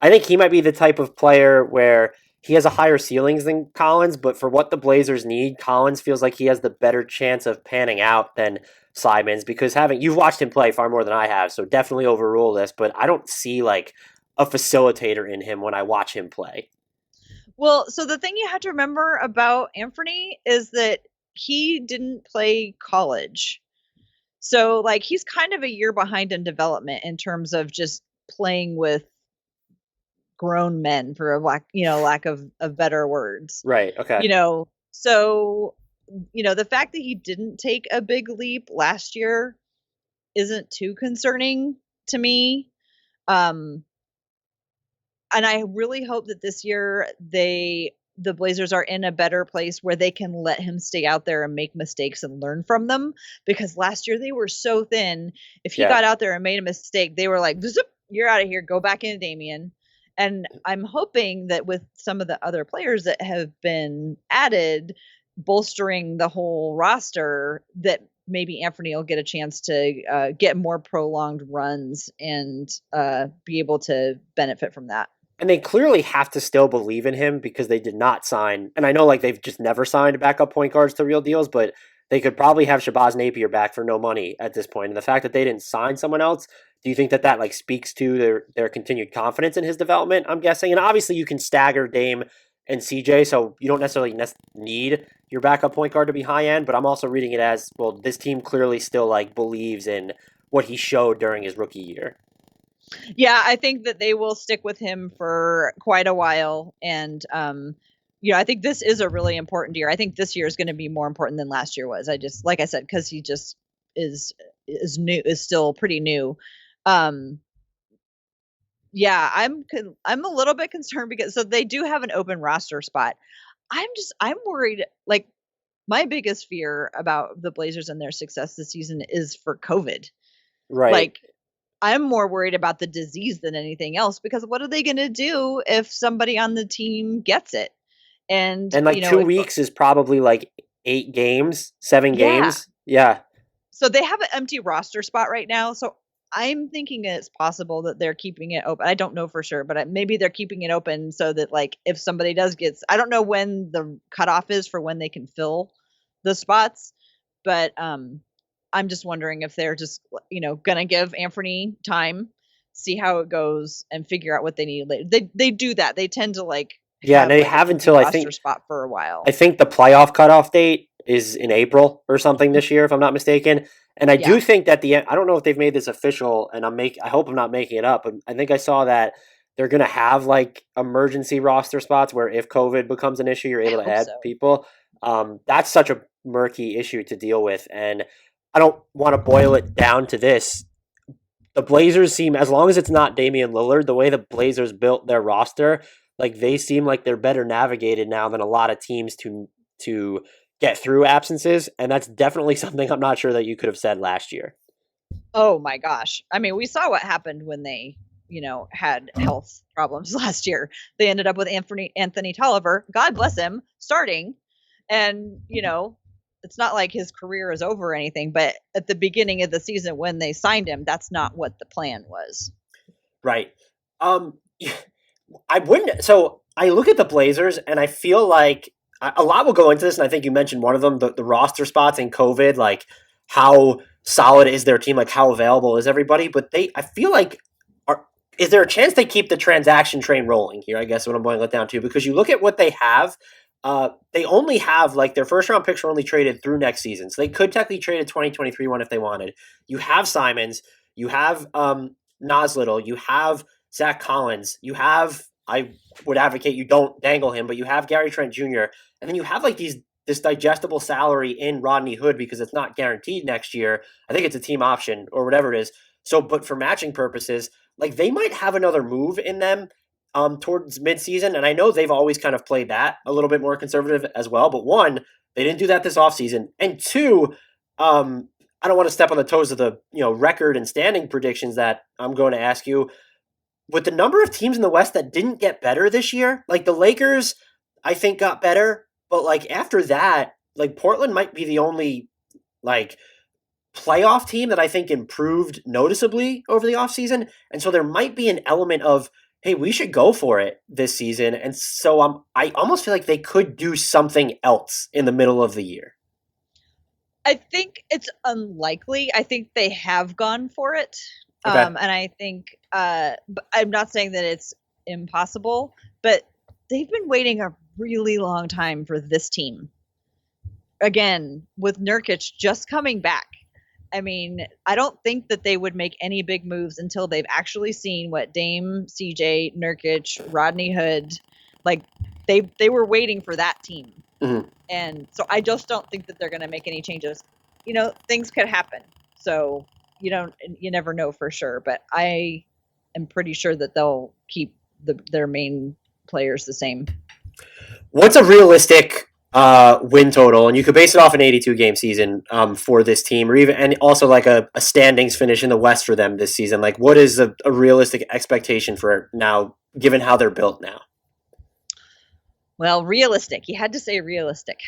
I think he might be the type of player where he has a higher ceilings than Collins, but for what the Blazers need, Collins feels like he has the better chance of panning out than Simons because you've watched him play far more than I have, so definitely overrule this, but I don't see like a facilitator in him when I watch him play. Well, so the thing you have to remember about Anfernee is that he didn't play college. So like he's kind of a year behind in development in terms of just playing with grown men, for a lack of better words. Right. Okay. So the fact that he didn't take a big leap last year isn't too concerning to me. And I really hope that this year the Blazers are in a better place where they can let him stay out there and make mistakes and learn from them, because last year they were so thin. If he got out there and made a mistake, they were like, you're out of here, go back in, Damian. And I'm hoping that with some of the other players that have been added, bolstering the whole roster, that maybe Anfernee will get a chance to get more prolonged runs and be able to benefit from that. And they clearly have to still believe in him because they did not sign. And I know like they've just never signed backup point guards to real deals, but they could probably have Shabazz Napier back for no money at this point. And the fact that they didn't sign someone else, do you think that like speaks to their continued confidence in his development? I'm guessing. And obviously you can stagger Dame and CJ, so you don't necessarily need your backup point guard to be high end. But I'm also reading it as, well, this team clearly still like believes in what he showed during his rookie year. Yeah, I think that they will stick with him for quite a while. And, I think this is a really important year. I think this year is going to be more important than last year was. Like I said, because he just is new, is still pretty new. I'm a little bit concerned because so they do have an open roster spot. I'm worried. Like my biggest fear about the Blazers and their success this season is for COVID. Right. Like, I'm more worried about the disease than anything else, because what are they going to do if somebody on the team gets it? And like 2 weeks is probably like 8 games, 7 games. Yeah. So they have an empty roster spot right now. So I'm thinking it's possible that they're keeping it open. I don't know for sure, but maybe they're keeping it open so that like if somebody does get, I don't know when the cutoff is for when they can fill the spots, but I'm just wondering if they're just, going to give Anfernee time, see how it goes, and figure out what they need later. They do that. They tend to and they have until I think spot for a while. I think the playoff cutoff date is in April or something this year, if I'm not mistaken. And I do think that I don't know if they've made this official, and I hope I'm not making it up, but I think I saw that they're going to have like emergency roster spots where if COVID becomes an issue, you're able to add people. That's such a murky issue to deal with, and I don't want to boil it down to this. The Blazers seem, as long as it's not DamianLillard, the way the Blazers built their roster, like they seem like they're better navigated now than a lot of teams to get through absences. And that's definitely something I'm not sure that you could have said last year. Oh my gosh. I mean, we saw what happened when they, had health problems last year. They ended up with Anthony Tolliver, God bless him, starting. And, it's not like his career is over or anything, but at the beginning of the season when they signed him, that's not what the plan was. Right. I wouldn't. So I look at the Blazers and I feel like a lot will go into this. And I think you mentioned one of them, the roster spots in COVID, like how solid is their team? Like how available is everybody? But I feel like, is there a chance they keep the transaction train rolling here? I guess what I'm boiling it down to, because you look at what they have. They only have like their first round picks are only traded through next season. So they could technically trade a 2023 one if they wanted. You have Simons, you have Nas Little, you have Zach Collins, you have, I would advocate you don't dangle him, but you have Gary Trent Jr. And then you have like this digestible salary in Rodney Hood because it's not guaranteed next year. I think it's a team option or whatever it is. So, but for matching purposes, like they might have another move in them towards midseason. And I know they've always kind of played that a little bit more conservative as well. But one, they didn't do that this offseason. And two, I don't want to step on the toes of the record and standing predictions that I'm going to ask you. With the number of teams in the West that didn't get better this year, like the Lakers, I think got better. But like after that, like Portland might be the only like playoff team that I think improved noticeably over the offseason. And so there might be an element of, hey, we should go for it this season. And so I almost feel like they could do something else in the middle of the year. I think it's unlikely. I think they have gone for it. Okay. And I think, but I'm not saying that it's impossible, but they've been waiting a really long time for this team. Again, with Nurkic just coming back. I mean, I don't think that they would make any big moves until they've actually seen what Dame, CJ, Nurkic, Rodney Hood, like they were waiting for that team. Mm-hmm. And so I just don't think that they're going to make any changes. You know, things could happen. So you never know for sure, but I am pretty sure that they'll keep their main players the same. What's a realistic win total, and you could base it off an 82-game season for this team, or even and also like a standings finish in the West for them this season? Like, what is a realistic expectation for now, given how they're built now? Well, realistic. You had to say realistic.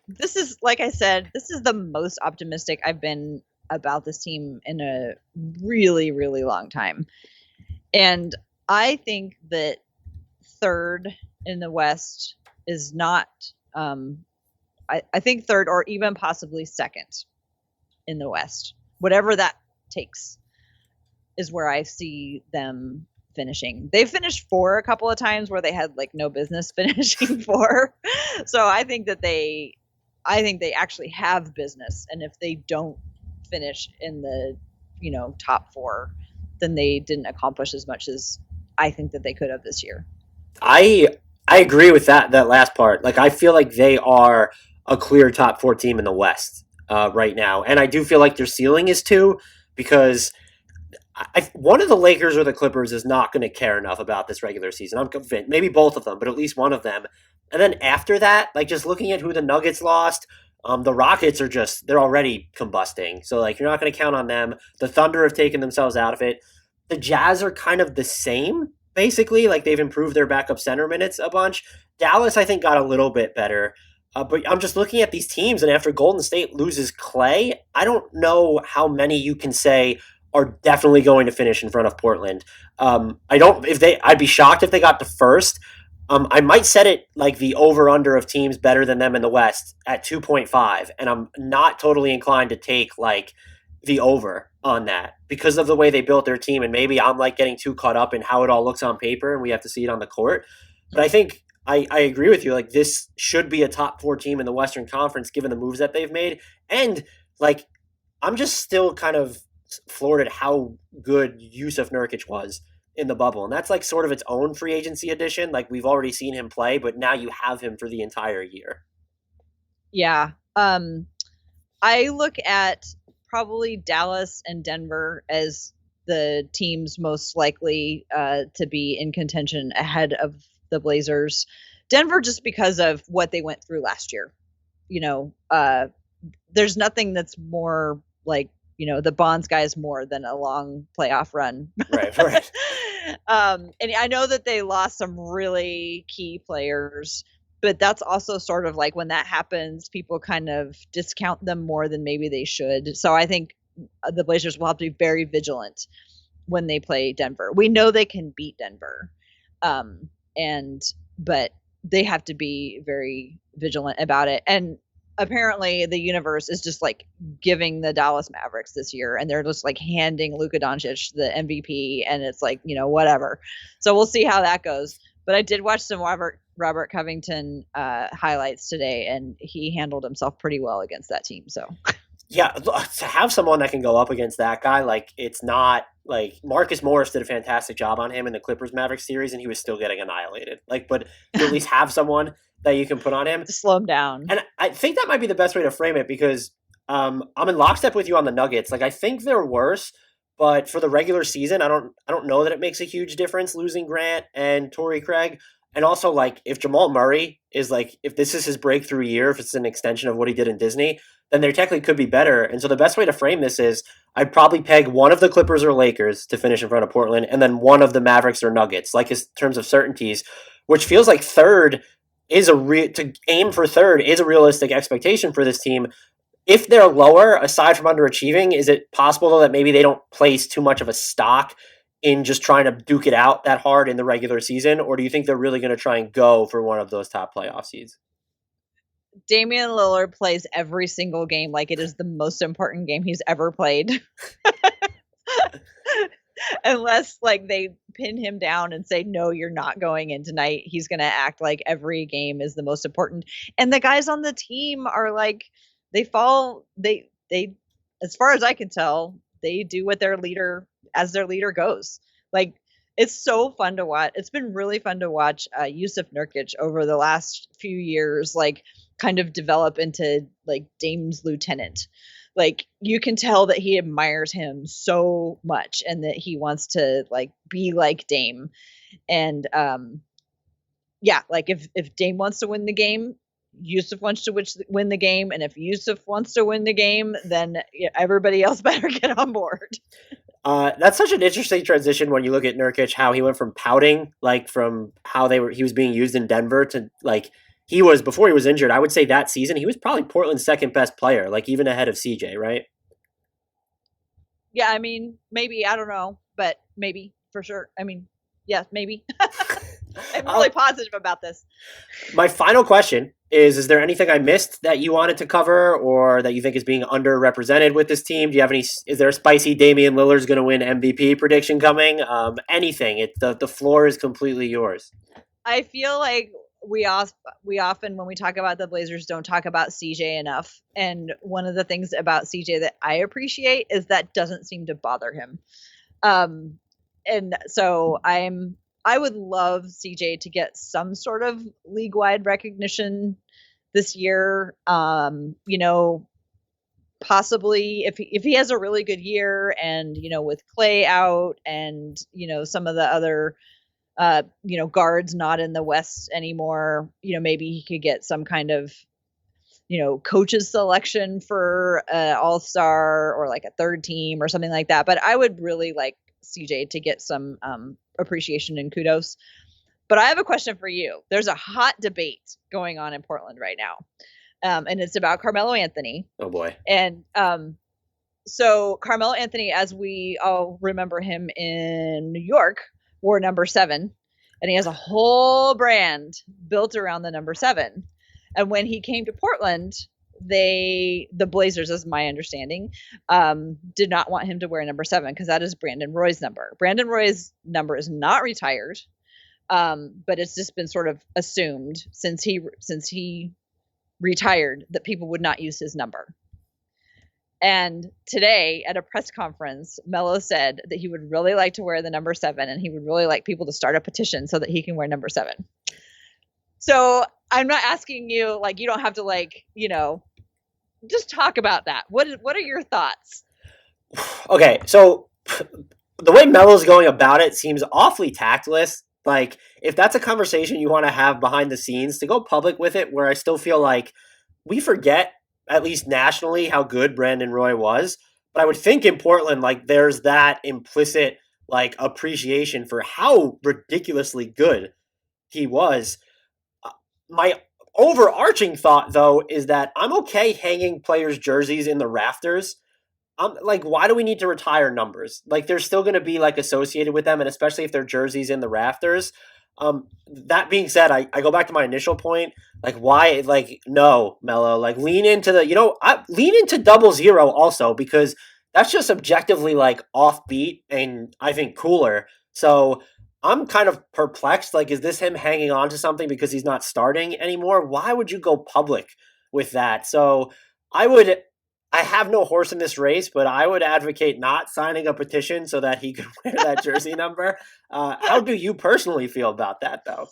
This is, like I said, this is the most optimistic I've been about this team in a really, really long time. And I think that third in the West is not, I think third or even possibly second in the West. Whatever that takes is where I see them finishing. They've finished 4 a couple of times where they had like no business finishing 4. So I think they actually have business. And if they don't finish in the, top 4, then they didn't accomplish as much as I think that they could have this year. I agree with that last part. Like, I feel like they are a clear top 4 team in the West right now. And I do feel like their ceiling is 2, because one of the Lakers or the Clippers is not going to care enough about this regular season. I'm convinced. Maybe both of them, but at least one of them. And then after that, like, just looking at who the Nuggets lost, the Rockets are they're already combusting. So, like, you're not going to count on them. The Thunder have taken themselves out of it. The Jazz are kind of the same, basically. Like, they've improved their backup center minutes a bunch. Dallas, I think, got a little bit better. But I'm just looking at these teams, and after Golden State loses Clay, I don't know how many you can say are definitely going to finish in front of Portland. I'd be shocked if they got to first. I might set it like the over-under of teams better than them in the West at 2.5, and I'm not totally inclined to take like the over on that because of the way they built their team, and maybe I'm like getting too caught up in how it all looks on paper and we have to see it on the court. But I think I agree with you. Like, this should be a top 4 team in the Western Conference given the moves that they've made. And like, I'm just still kind of floored at how good Jusuf Nurkic was in the bubble. And that's like sort of its own free agency edition. Like, we've already seen him play, but now you have him for the entire year. Yeah. I look at probably Dallas and Denver as the teams most likely to be in contention ahead of the Blazers. Denver, just because of what they went through last year. There's nothing that's more like, the Bonds guys more than a long playoff run. Right. And I know that they lost some really key players, but that's also sort of like when that happens, people kind of discount them more than maybe they should. So I think the Blazers will have to be very vigilant when they play Denver. We know they can beat Denver. But they have to be very vigilant about it. And apparently the universe is just like giving the Dallas Mavericks this year, and they're just like handing Luka Doncic the MVP, and it's like, whatever. So we'll see how that goes. But I did watch some Robert Covington highlights today, and he handled himself pretty well against that team. So yeah, to have someone that can go up against that guy, like, it's not like Marcus Morris did a fantastic job on him in the Clippers Mavericks series, and he was still getting annihilated. Like, but to at least have someone that you can put on him to slow him down. And I think that might be the best way to frame it, because I'm in lockstep with you on the Nuggets. Like, I think they're worse, but for the regular season, I don't know that it makes a huge difference losing Grant and Torrey Craig. And also, like, if Jamal Murray is like, if this is his breakthrough year, if it's an extension of what he did in Disney, then they technically could be better. And so the best way to frame this is I'd probably peg one of the Clippers or Lakers to finish in front of Portland, and then one of the Mavericks or Nuggets, like in terms of certainties, which feels like third is to aim for third is a realistic expectation for this team. if they're lower, aside from underachieving, is it possible though that maybe they don't place too much of a stock in just trying to duke it out that hard in the regular season? Or do you think they're really going to try and go for one of those top playoff seeds? DamianLillard plays every single game like it is the most important game he's ever played. Unless like they pin him down and say, no, you're not going in tonight. He's going to act like every game is the most important. And the guys on the team are like, they as far as I can tell, they do what their leader goes. Like, it's so fun to watch. It's been really fun to watch Jusuf Nurkic over the last few years, like kind of develop into like Dame's lieutenant. Like, you can tell that he admires him so much and that he wants to like be like Dame. And yeah, like if Dame wants to win the game, Jusuf wants to win the game. And if Jusuf wants to win the game, then everybody else better get on board. That's such an interesting transition when you look at Nurkic, how he went from pouting, like from how he was being used in Denver to like, he was, before he was injured, I would say that season, he was probably Portland's second best player, like even ahead of CJ, right? Yeah, I mean, maybe, I don't know, but maybe, for sure. I mean, yeah, maybe. I'm really positive about this. My final question is there anything I missed that you wanted to cover or that you think is being underrepresented with this team? Do you have is there a spicy DamianLillard's going to win MVP prediction coming? Anything. The floor is completely yours. I feel like we often, when we talk about the Blazers, don't talk about CJ enough. And one of the things about CJ that I appreciate is that doesn't seem to bother him. And so I would love CJ to get some sort of league-wide recognition this year. Possibly if he has a really good year and, with Clay out and, some of the other guards not in the West anymore, maybe he could get some kind of, coaches selection for all-star or like a third team or something like that. But I would really like CJ to get some appreciation and kudos. But I have a question for you. There's a hot debate going on in Portland right now. And it's about Carmelo Anthony. Oh boy. And so Carmelo Anthony, as we all remember him in New York, wore number 7, and he has a whole brand built around the number 7. And when he came to Portland, the Blazers, as my understanding, did not want him to wear number 7 because that is Brandon Roy's number. Brandon Roy's number is not retired, but it's just been sort of assumed since he retired that people would not use his number. And today at a press conference, Melo said that he would really like to wear the number 7 and he would really like people to start a petition so that he can wear number 7. So I'm not asking you, like, you don't have to just talk about that. What are your thoughts? Okay. So the way Melo's going about it seems awfully tactless. Like, if that's a conversation you want to have behind the scenes, to go public with it, where I still feel like we forget, at least nationally, how good Brandon Roy was. But I would think in Portland, like, there's that implicit, like, appreciation for how ridiculously good he was. My overarching thought, though, is that I'm okay hanging players' jerseys in the rafters. Like, why do we need to retire numbers? Like, they're still going to be, like, associated with them, and especially if their jerseys in the rafters. That being said, I go back to my initial point. Like, why? Like, no, Melo. Like, lean into lean into 00 also, because that's just objectively, like, offbeat and I think cooler. So I'm kind of perplexed. Like, is this him hanging on to something because he's not starting anymore? Why would you go public with that? So I have no horse in this race, but I would advocate not signing a petition so that he could wear that jersey number. How do you personally feel about that, though?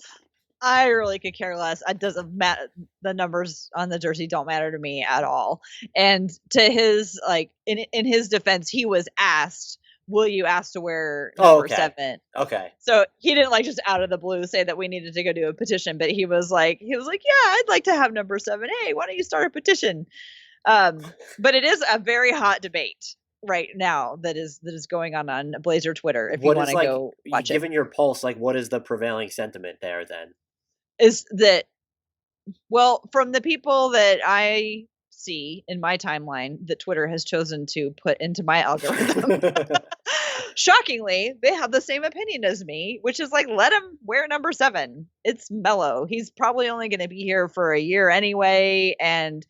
I really could care less. It doesn't matter. The numbers on the jersey don't matter to me at all. And to his, like, in his defense, he was asked, will you ask to wear number 7? Okay. So he didn't, like, just out of the blue say that we needed to go do a petition, but he was like, yeah, I'd like to have number 7. Hey, why don't you start a petition? But it is a very hot debate right now that is going on Blazer Twitter. If you want to go watch it, given your pulse, like, what is the prevailing sentiment there then? Is that, well, from the people that I see in my timeline that Twitter has chosen to put into my algorithm. Shockingly, they have the same opinion as me, which is like, let him wear number 7. It's Melo. He's probably only going to be here for a year anyway. And,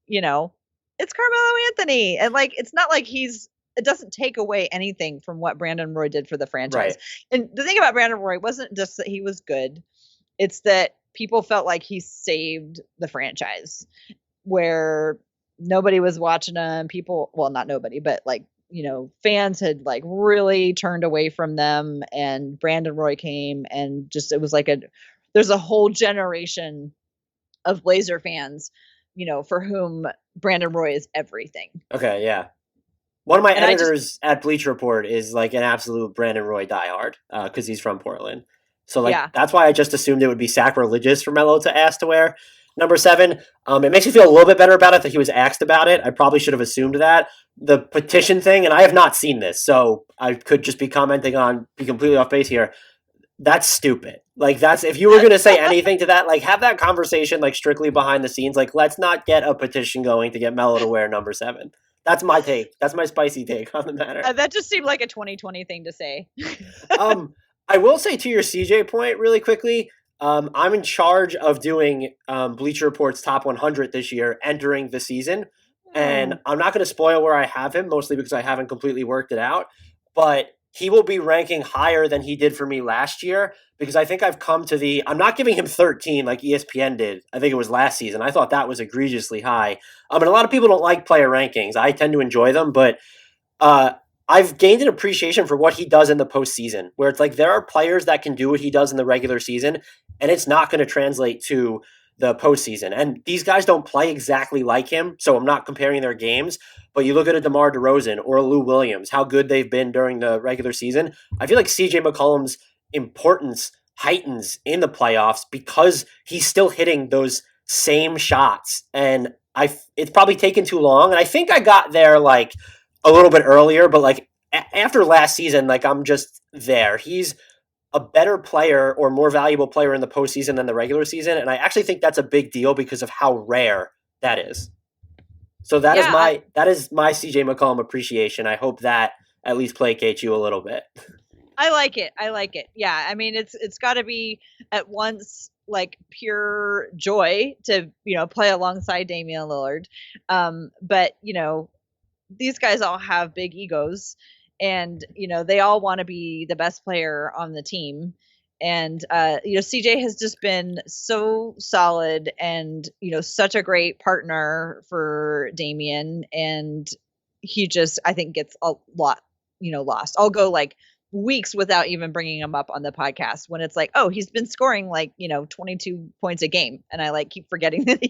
it's Carmelo Anthony. And like, it's not like it doesn't take away anything from what Brandon Roy did for the franchise. Right. And the thing about Brandon Roy wasn't just that he was good. It's that people felt like he saved the franchise where nobody was watching him. Not nobody, but like, fans had like really turned away from them, and Brandon Roy came, and just, it was like there's a whole generation of Blazer fans, for whom Brandon Roy is everything. Okay. Yeah. One of my editors at Bleacher Report is like an absolute Brandon Roy diehard because he's from Portland. So that's why I just assumed it would be sacrilegious for Melo to ask to wear number 7. It makes me feel a little bit better about it that he was asked about it. I probably should have assumed that. The petition thing, and I have not seen this, so I could just be commenting on, be completely off base here. That's stupid. Like, if you were going to say anything to that, like, have that conversation, like, strictly behind the scenes. Like, let's not get a petition going to get Melo to wear number 7. That's my take. That's my spicy take on the matter. That just seemed like a 2020 thing to say. I will say to your CJ point really quickly, I'm in charge of doing Bleacher Report's top 100 this year, entering the season. And I'm not going to spoil where I have him, mostly because I haven't completely worked it out. But he will be ranking higher than he did for me last year, because I think I've come to I'm not giving him 13 like ESPN did. I think it was last season. I thought that was egregiously high. And a lot of people don't like player rankings. I tend to enjoy them, but I've gained an appreciation for what he does in the postseason, where it's like there are players that can do what he does in the regular season, and it's not going to translate to the postseason. And these guys don't play exactly like him, so I'm not comparing their games. But you look at a DeMar DeRozan or a Lou Williams, how good they've been during the regular season. I feel like CJ McCollum's importance heightens in the playoffs because he's still hitting those same shots. And it's probably taken too long. And I think I got there like a little bit earlier, but like after last season, like I'm just there. He's a better player or more valuable player in the postseason than the regular season. And I actually think that's a big deal because of how rare that is. So that is my CJ McCollum appreciation. I hope that at least placates you a little bit. I like it. Yeah. I mean, it's got to be at once like pure joy to, play alongside DamianLillard. But, these guys all have big egos, and, they all want to be the best player on the team. And, CJ has just been so solid and, such a great partner for Damian. And he just, I think, gets a lot, lost. I'll go like weeks without even bringing him up on the podcast when it's like, oh, he's been scoring like, 22 points a game. And I like keep forgetting that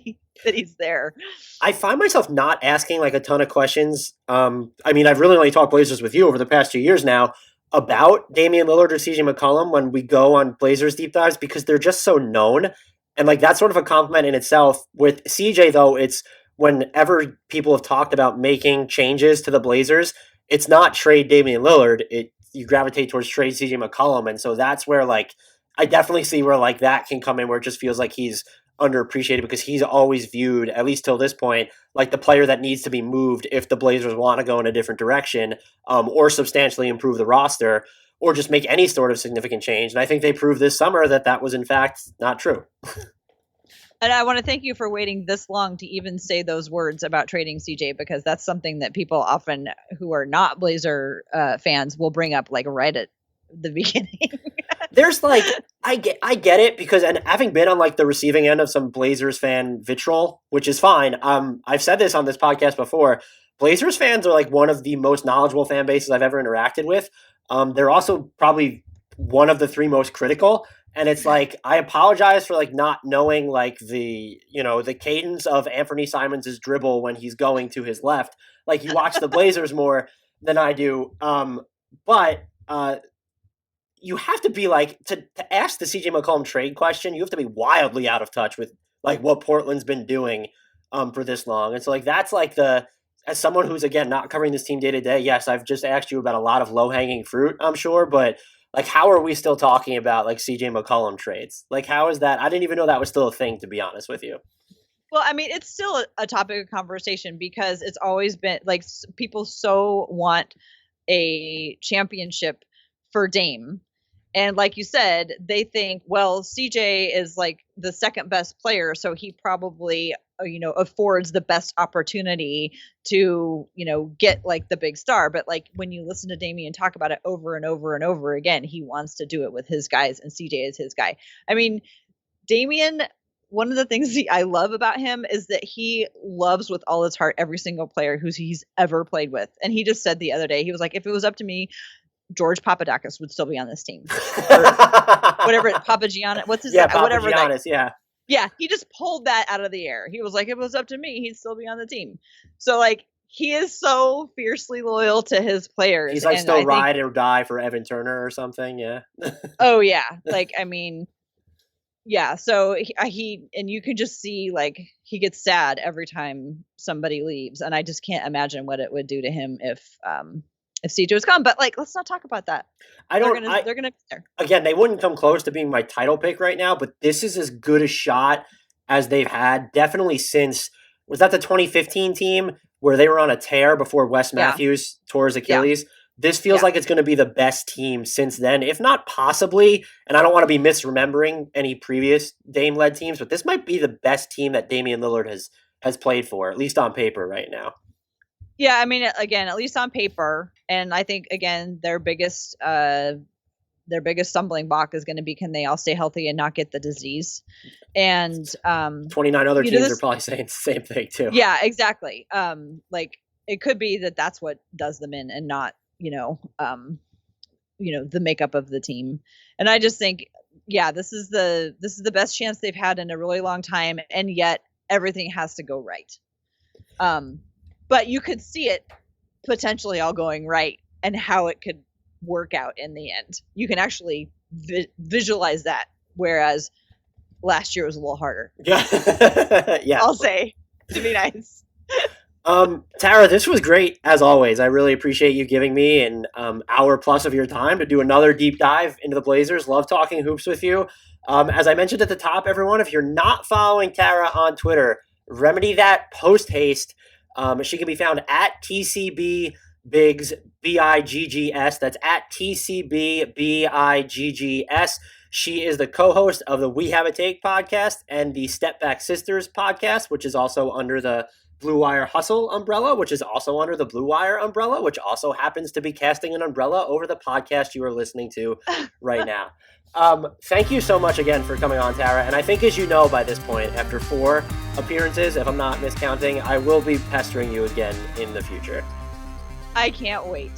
he's there. I find myself not asking like a ton of questions. I've really only talked Blazers with you over the past 2 years now about DamianLillard or CJ McCollum when we go on Blazers deep dives, because they're just so known. And like, that's sort of a compliment in itself. With CJ though, it's whenever people have talked about making changes to the Blazers, it's not trade DamianLillard. You gravitate towards trade CJ McCollum. And so that's where like, I definitely see where like that can come in, where it just feels like he's underappreciated because he's always viewed, at least till this point, like the player that needs to be moved if the Blazers want to go in a different direction, or substantially improve the roster, or just make any sort of significant change. And I think they proved this summer that was in fact not true. And I want to thank you for waiting this long to even say those words about trading CJ, because that's something that people often who are not Blazer fans will bring up like right at the beginning. There's like, I get it, because, and having been on like the receiving end of some Blazers fan vitriol, which is fine. I've said this on this podcast before. Blazers fans are like one of the most knowledgeable fan bases I've ever interacted with. They're also probably one of the 3 most critical. And it's like, I apologize for like not knowing like the cadence of Anfernee Simons' dribble when he's going to his left. Like, you watch the Blazers more than I do. But you have to be like, to ask the CJ McCollum trade question, you have to be wildly out of touch with like what Portland's been doing for this long. And so like, that's like as someone who's, again, not covering this team day to day, yes, I've just asked you about a lot of low hanging fruit, I'm sure, but like, how are we still talking about like CJ McCollum trades? Like, how is that? I didn't even know that was still a thing, to be honest with you. Well, I mean, it's still a topic of conversation because it's always been like people so want a championship for Dame. And like you said, they think, well, CJ is like the second best player, so he probably, affords the best opportunity to, get like the big star. But like when you listen to Damian talk about it over and over and over again, he wants to do it with his guys, and CJ is his guy. I mean, Damian, one of the things I love about him is that he loves with all his heart every single player who he's ever played with. And he just said the other day, he was like, if it was up to me, George Papadakis would still be on this team. Or whatever, Papagiannis, what's his name? Whatever. Yeah, he just pulled that out of the air. He was like, if it was up to me, he'd still be on the team. So like, he is so fiercely loyal to his players. He's like still ride or die for Evan Turner or something. Yeah. Oh yeah. Like, I mean, yeah. So he and you can just see like he gets sad every time somebody leaves. And I just can't imagine what it would do to him if CJ was gone. But like, let's not talk about that. They're gonna be there. Again, they wouldn't come close to being my title pick right now, but this is as good a shot as they've had definitely since, was that the 2015 team where they were on a tear before Wes Matthews tore his Achilles? Yeah. This feels like it's going to be the best team since then, if not possibly, and I don't want to be misremembering any previous Dame-led teams, but this might be the best team that Damian Lillard has played for, at least on paper right now. Yeah, I mean, again, at least on paper, and I think, again, their biggest stumbling block is going to be, can they all stay healthy and not get the disease? And 29 other teams are probably saying the same thing too. Yeah, exactly. Like it could be that's what does them in, and not the makeup of the team. And I just think, yeah, this is the best chance they've had in a really long time, and yet everything has to go right. But you could see it potentially all going right, and how it could work out in the end. You can actually visualize that, whereas last year was a little harder. Yeah. Yeah. I'll say, to be nice. Tara, this was great as always. I really appreciate you giving me an hour plus of your time to do another deep dive into the Blazers. Love talking hoops with you. As I mentioned at the top, everyone, if you're not following Tara on Twitter, remedy that post haste. She can be found at TCB Biggs, BIGGS. That's at TCB BIGGS. She is the co-host of the We Have a Take podcast and the Stepack Sisters podcast, which is also under the Blue Wire Hustle umbrella, which is also under the Blue Wire umbrella, which also happens to be casting an umbrella over the podcast you are listening to right now. Thank you so much again for coming on, Tara. And I think, as you know by this point, after 4 appearances, if I'm not miscounting, I will be pestering you again in the future. I can't wait.